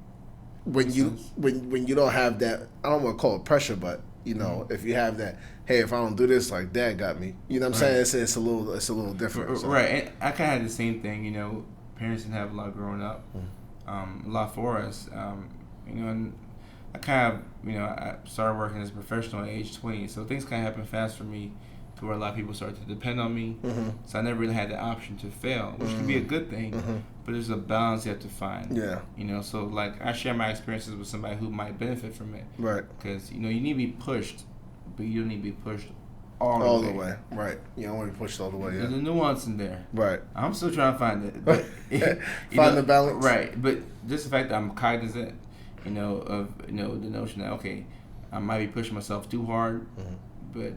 when you don't have that, I don't want to call it pressure, but you know, if you have that, hey, if I don't do this, like Dad got me. You know what I'm saying? It's a little different. So. Right. And I kind of had the same thing. You know, parents didn't have a lot growing up, a lot for us. You know, and I kind of, you know, I started working as a professional at age 20, so things kind of happened fast for me, to where a lot of people started to depend on me. So I never really had the option to fail, which can be a good thing, but there's a balance you have to find. Yeah. You know, so like I share my experiences with somebody who might benefit from it. Right. Because, you know, you need to be pushed, but you don't need to be pushed all the way. Right. You don't want to be pushed all the way. Yeah. There's a nuance in there. Right. I'm still trying to find it. But, find the balance. Right. But just the fact that I'm cognizant, you know, of, you know, the notion that, okay, I might be pushing myself too hard, but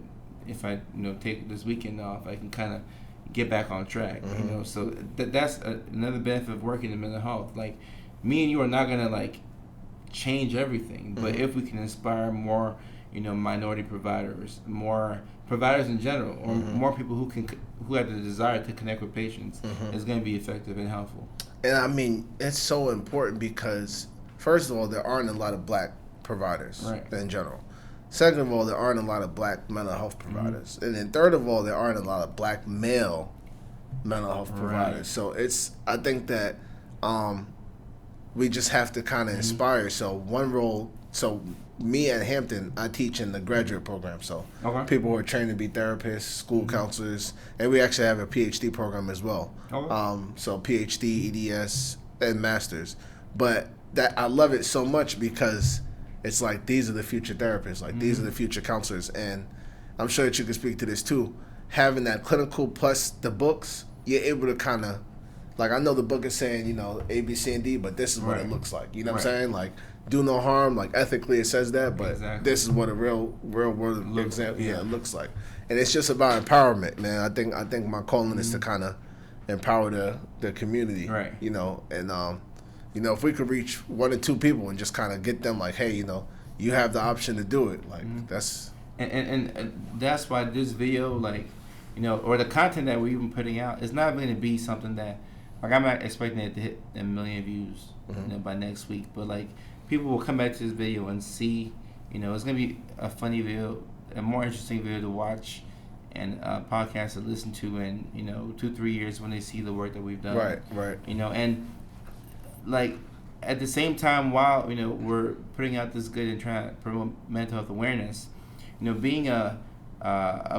if I, you know, take this weekend off, I can kind of get back on track, you know. So that's another benefit of working in mental health. Like, me and you are not going to, like, change everything, but if we can inspire more, you know, minority providers, more providers in general, or more people who have the desire to connect with patients, it's going to be effective and helpful. And I mean, it's so important because, first of all, there aren't a lot of black providers in general. Second of all, there aren't a lot of black mental health providers. And then third of all, there aren't a lot of black male mental health providers. So I think that we just have to kind of inspire. So me at Hampton, I teach in the graduate program. So people who are trained to be therapists, school counselors, and we actually have a PhD program as well. So PhD, EDS, and masters. But that I love it so much because it's like, these are the future therapists, like these are the future counselors, and I'm sure that you can speak to this too. Having that clinical plus the books, you're able to kind of, like, I know the book is saying, you know, A, B, C, and D, but this is what it looks like. You know what I'm saying? Like, do no harm. Like, ethically it says that, but this is what a real world example it looks like. And it's just about empowerment, man. I think my calling is to kind of empower the community, you know, and you know, if we could reach 1 or 2 people and just kind of get them like, hey, you know, you have the option to do it. Like, that's... And that's why this video, like, you know, or the content that we're even putting out is not going to be something that, like, I'm not expecting it to hit 1 million views, you know, by next week. But, like, people will come back to this video and see, you know, it's going to be a funny video, a more interesting video to watch, and a podcast to listen to in, you know, 2-3 years when they see the work that we've done. Right. You know, and... like, at the same time, while, you know, we're putting out this good and trying to promote mental health awareness, you know, being a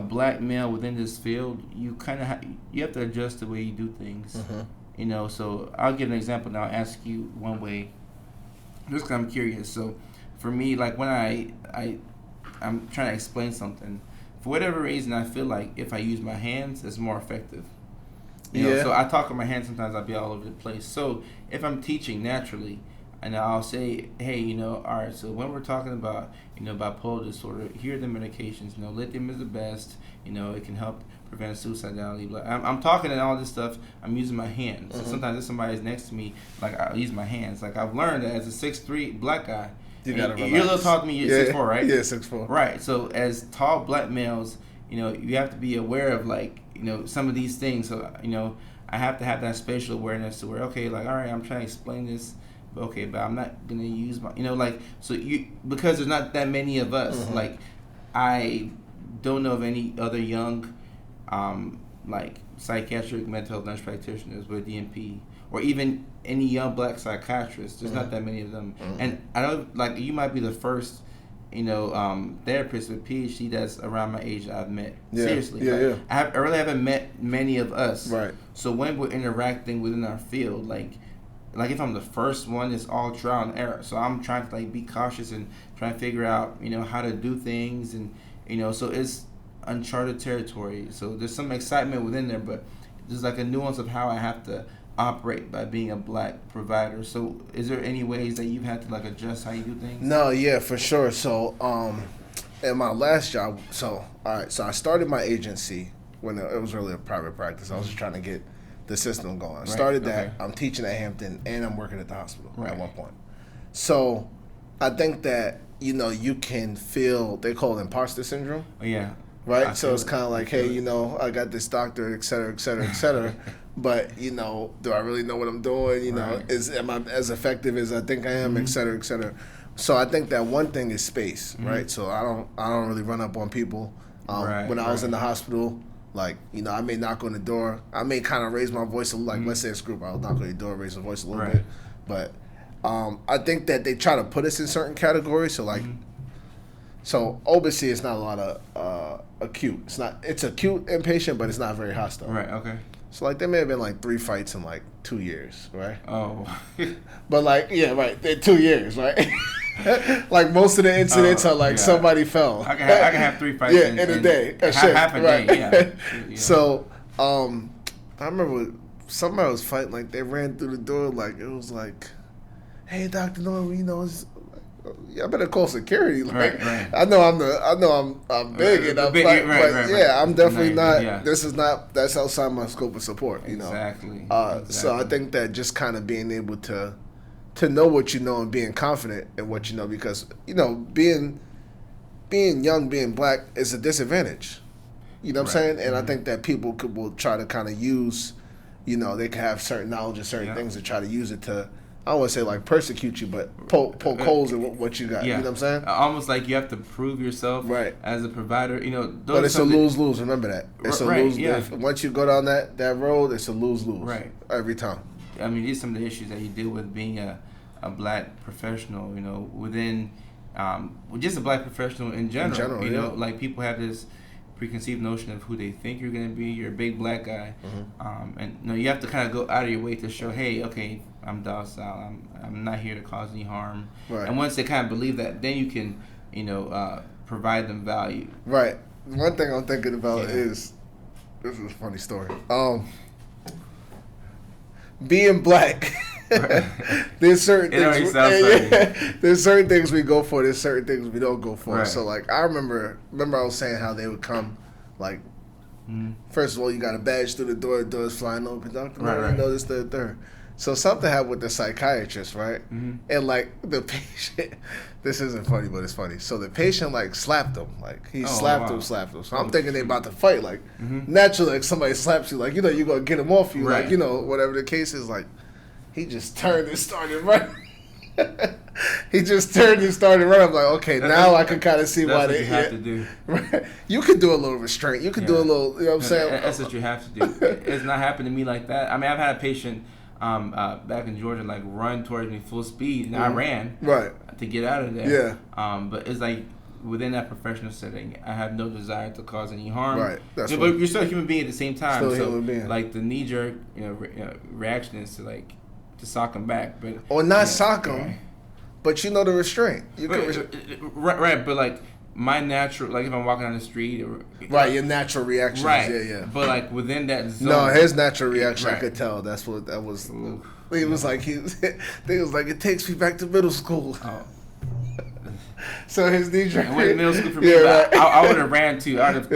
black male within this field, you kind of you have to adjust the way you do things. You know, so I'll give an example now. I'll ask you one way, just because I'm curious. So for me, like, when I'm trying to explain something, for whatever reason, I feel like if I use my hands, it's more effective. You know, so I talk with my hands, sometimes I'll be all over the place. So if I'm teaching naturally, and I'll say, hey, you know, all right, so when we're talking about, you know, bipolar disorder, here are the medications. You know, lithium is the best. You know, it can help prevent suicidality. But I'm talking and all this stuff, I'm using my hands. So sometimes if somebody's next to me, like, I'll use my hands. Like, I've learned that as a 6'3" black guy, you're a little taller than me, you're 6'4", right? Yeah, 6'4". Right, so as tall black males, you know, you have to be aware of, like, you know, some of these things. So, you know, I have to have that spatial awareness to where, okay, like, all right, I'm trying to explain this, but okay, but I'm not going to use my, you know, like, so because there's not that many of us, like, I don't know of any other young, like, psychiatric-mental nurse practitioners with DNP, or even any young black psychiatrists. There's not that many of them. And I don't, like, you might be the first, you know, therapist with PhD that's around my age that I've met. Seriously. I really haven't met many of us. Right. So when we're interacting within our field, like if I'm the first one, it's all trial and error. So I'm trying to, like, be cautious and try to figure out, you know, how to do things, and, you know, so it's uncharted territory. So there's some excitement within there, but there's, like, a nuance of how I have to operate by being a black provider. So is there any ways that you've had to, like, adjust how you do things? No, yeah, for sure. So in my last job, so I started my agency when it was really a private practice. I was just trying to get the system going. I started that. I'm teaching at Hampton and I'm working at the hospital at one point. So I think that, you know, you can feel, they call it imposter syndrome. Yeah. right? So it's kind of like, hey, you know, I got this doctor, et cetera, et cetera, et cetera. But, you know, do I really know what I'm doing? You know, am I as effective as I think I am, et cetera, et cetera. So I think that one thing is space, right? So I don't really run up on people. When I was in the hospital, like, you know, I may knock on the door. I may kind of raise my voice, like, let's say it's a group, I'll knock on the door, raise my voice a little bit. But I think that they try to put us in certain categories. So, like, so obviously it's not a lot of acute. It's acute inpatient, but it's not very hostile. Right, okay. So, like, there may have been, like, 3 fights in, like, 2 years, right? Oh. But, like, yeah, right, in 2 years, right? Like, most of the incidents are, like, somebody fell. I can have 3 fights in a day. Half a day, yeah. So, I remember somebody was fighting, like, they ran through the door, like, it was like, hey, Dr. Norman, you know, I better call security. Like, I know I'm big enough, yeah, I'm definitely not. Yeah. That's outside my scope of support. You know, exactly. So I think that just kind of being able to know what you know and being confident in what you know, because, you know, being young, being black is a disadvantage. You know what I'm saying? And I think that people will try to kind of use, you know, they can have certain knowledge of certain things and try to use it to, I don't want to say like persecute you, but poke holes in what you got. You know what I'm saying? Almost like you have to prove yourself as a provider. You know, but it's a lose-lose. Remember that. It's a lose. Yeah. Once you go down that road, it's a lose-lose. Right. Every time. I mean, these are some of the issues that you deal with being a black professional. You know, within just a black professional in general. You know, like people have this preconceived notion of who they think you're going to be. You're a big black guy, and you know, you have to kind of go out of your way to show, hey, okay, I'm docile. I'm not here to cause any harm. Right. And once they kind of believe that, then you can, you know, provide them value. Right. One thing I'm thinking about is, this is a funny story. Being black. There's certain things. There's certain things we go for. There's certain things we don't go for. Right. So like I remember I was saying how they would come, like first of all you got a badge through the doors flying open. Doctor, you know this, the third. So something happened with the psychiatrist, right? And like the patient, this isn't funny, but it's funny. So the patient like slapped him, like he slapped him. So I'm thinking they about to fight. Like naturally, like somebody slaps you, like you know you're gonna get him off you, like you know whatever the case is. Like he just turned and started running. He just turned and started running. I'm like, okay, now I can kind of see why they have to do. Right. You could do a little restraint. You could do a little. You know what I'm saying? That's what you have to do. It's not happened to me like that. I mean, I've had a patient. Back in Georgia, like run towards me full speed, and I ran to get out of there. Yeah. But it's like within that professional setting, I have no desire to cause any harm. Right. That's but you're still a human being at the same time. Still a human being. Like the knee jerk, reaction is to sock him back, but or not sock him, but you know the restraint. Right, but like. My natural, like if I'm walking down the street, your natural reaction, yeah. But like within that zone, no, his natural reaction, I could tell. That's what that was. He was like, he was like, it takes me back to middle school. Oh. So his knee jerk. It wasn't middle school for me. But I would have ran too. I'd have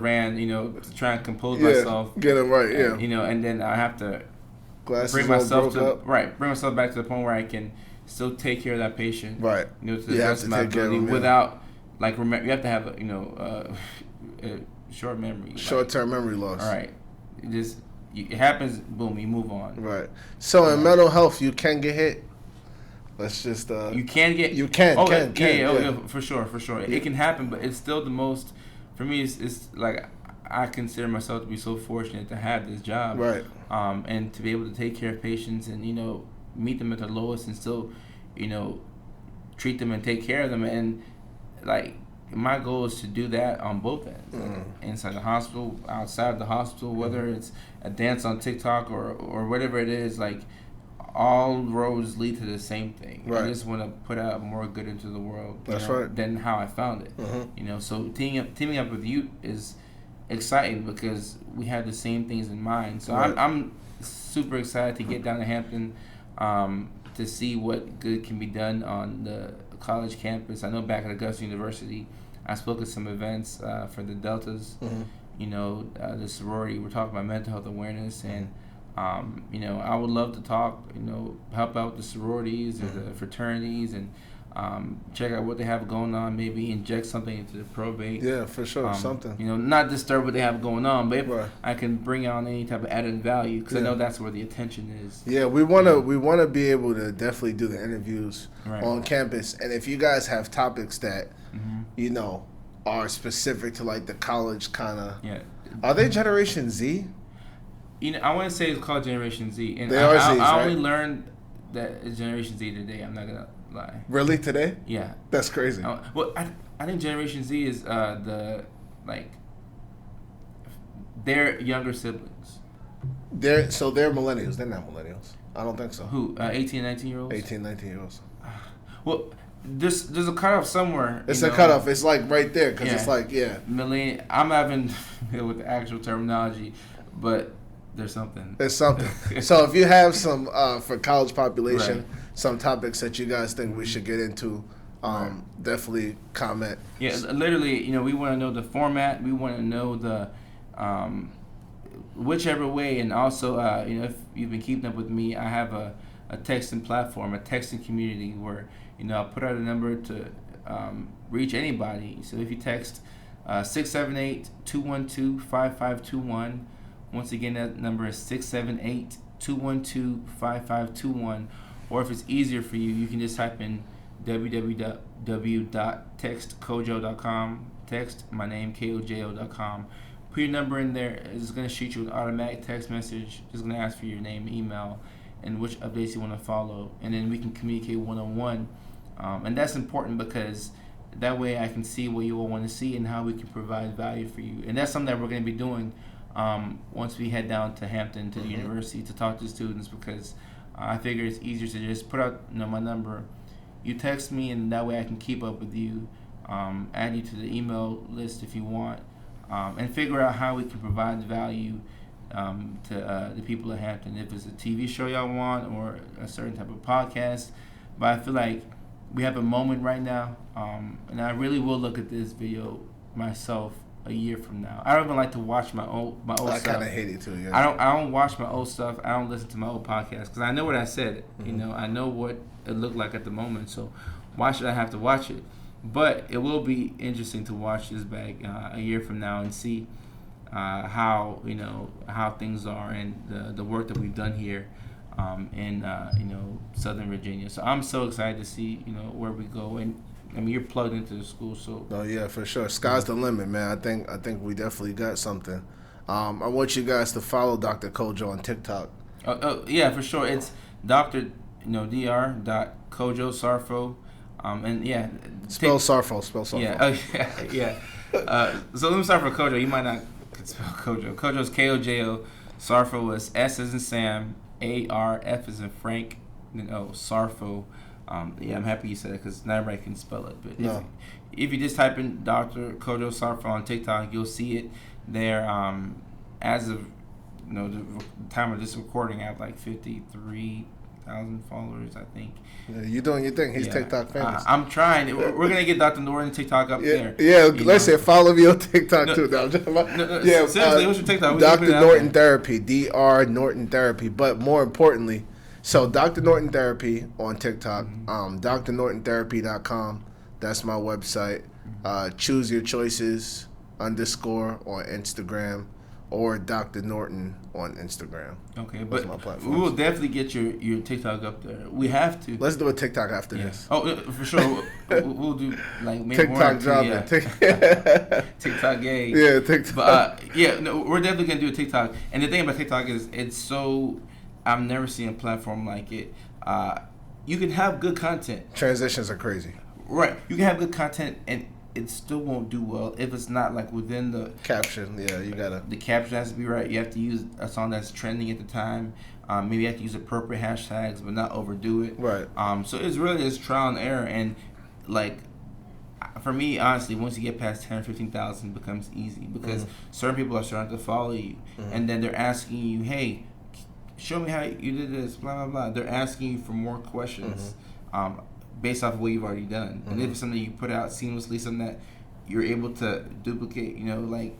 ran, to try and compose myself. Get him right, and, and then I have to bring myself back to the point where I can still take care of that patient, right? To the best of my ability, without you have to have a short memory, short-term memory loss. All right, it happens. Boom, you move on. Right. So in mental health, you can get hit. Let's just you can get. You can. For sure. Yeah. It can happen, but it's still the most. For me, it's like I consider myself to be so fortunate to have this job, right? And to be able to take care of patients and meet them at their lowest and still, treat them and take care of them. And like my goal is to do that on both ends, inside the hospital, outside the hospital, whether it's a dance on TikTok or whatever it is. Like all roads lead to the same thing. Right. I just want to put out more good into the world. That's right. Than how I found it. So teaming up with you is exciting because we have the same things in mind. So I'm super excited to get down to Hampton. To see what good can be done on the college campus. I know back at Augusta University, I spoke at some events for the Deltas, the sorority. We're talking about mental health awareness, and I would love to talk, help out the sororities or the fraternities, and check out what they have going on, maybe inject something into the probate. Yeah, for sure, something. Not disturb what they have going on, but if Right. I can bring on any type of added value, because I know that's where the attention is. Yeah, we wanna be able to definitely do the interviews on campus, and if you guys have topics that are specific to like the college kind of. Yeah. Are they Generation Z? I want to say it's called Generation Z, and they are Zs, I only learned that it's Generation Z today. I'm not gonna lie. Really, today? Yeah. That's crazy. Well, I think Generation Z is their younger siblings. They're millennials. They're not millennials. I don't think so. Who? 18, 19-year-olds? 18, 19-year-olds. Well, there's a cutoff somewhere. It's a cutoff. It's like right there because it's like, millennial. I'm having with the actual terminology, but there's something. There's something. So if you have some for college population, some topics that you guys think we should get into, definitely comment. Yeah, literally, we want to know the format. We want to know the whichever way, and also, if you've been keeping up with me, I have a texting platform, a texting community where I'll put out a number to reach anybody. So if you text 678-212-5521, once again that number is 678-212-5521, or if it's easier for you, you can just type in www.textkojo.com, text my name kojo.com. Put your number in there. It's going to shoot you an automatic text message. It's going to ask for your name, email, and which updates you want to follow, and then we can communicate one-on-one. And that's important because that way I can see what you all want to see and how we can provide value for you. And that's something that we're going to be doing once we head down to Hampton to the university to talk to students, because I figure it's easier to just put out my number. You text me, and that way I can keep up with you, add you to the email list if you want, and figure out how we can provide value to the people at Hampton. If it's a TV show y'all want or a certain type of podcast. But I feel like we have a moment right now, and I really will look at this video myself a year from now. I don't even like to watch my old stuff. I kind of hate it too. Yeah. I don't watch my old stuff. I don't listen to my old podcast because I know what I said. I know what it looked like at the moment. So why should I have to watch it? But it will be interesting to watch this back a year from now and see how things are and the work that we've done here in Southern Virginia. So I'm so excited to see where we go, and I mean you're plugged into the school, so. Oh yeah, for sure. Sky's the limit, man. I think we definitely got something. I want you guys to follow Dr. Kojo on TikTok. Oh yeah, for sure. It's Dr. Kojo Sarfo. And yeah, spell Sarfo. Yeah. So let me start for Kojo. You might not spell Kojo. Kojo's Kojo. Sarfo is S as in Sam, ARF as in Frank, then Sarfo. I'm happy you said it because not everybody can spell it. But if you just type in Dr. Kojo Sarfo on TikTok, you'll see it there. As of the time of this recording, I have like 53,000 followers, I think. Yeah, you doing your thing. He's TikTok famous. I'm trying. We're gonna get Dr. Norton TikTok up there. Yeah, let's say follow me on TikTok too. Seriously, what's your TikTok? Dr. Norton Therapy, Dr. Norton Therapy. But more importantly, so Dr. Norton Therapy on TikTok, drnortontherapy.com. That's my website. Choose your choices _ on Instagram, or Dr. Norton on Instagram. Okay, but we will definitely get your TikTok up there. We have to. Let's do a TikTok after this. Oh, for sure. We'll do like maybe TikTok dropping. TikTok gay. Yeah, TikTok. But we're definitely gonna do a TikTok. And the thing about TikTok is it's so I've never seen a platform like it. You can have good content. Transitions are crazy. Right. You can have good content and it still won't do well if it's not like within the caption. Yeah, you gotta. The caption has to be right. You have to use a song that's trending at the time. Maybe you have to use appropriate hashtags, but not overdo it. Right. So it's really trial and error, and like for me, honestly, once you get past 10 or 15,000, it becomes easy because certain people are starting to follow you, and then they're asking you, "Hey, show me how you did this." Blah blah blah. They're asking you for more questions. Based off of what you've already done. And if it's something you put out seamlessly, something that you're able to duplicate, like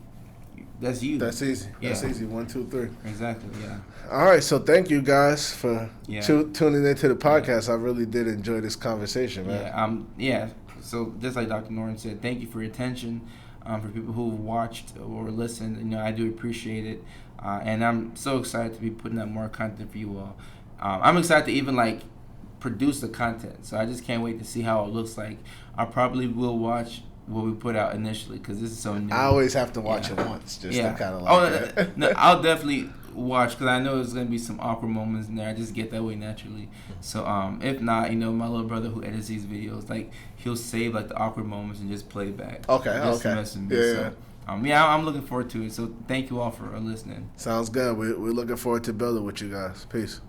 that's you. That's easy. Yeah. That's easy. 1, 2, 3. Exactly. Yeah. All right. So thank you guys for Yeah. tuning into the podcast. I really did enjoy this conversation, man. Yeah. Yeah. So just like Dr. Norton said, thank you for your attention. For people who watched or listened, you know, I do appreciate it, and I'm so excited to be putting out more content for you all. I'm excited to even like produce the content, so I just can't wait to see how it looks like. I probably will watch what we put out initially because this is so new. I always have to watch it once, just to kind of like. Oh no, I'll definitely watch because I know there's gonna be some awkward moments in there. I just get that way naturally. So if not, you know, my little brother who edits these videos, like he'll save like the awkward moments and just play it back. Okay. Just to mess with me. Yeah. So, yeah, I'm looking forward to it. So thank you all for listening. Sounds good. We're looking forward to building with you guys. Peace.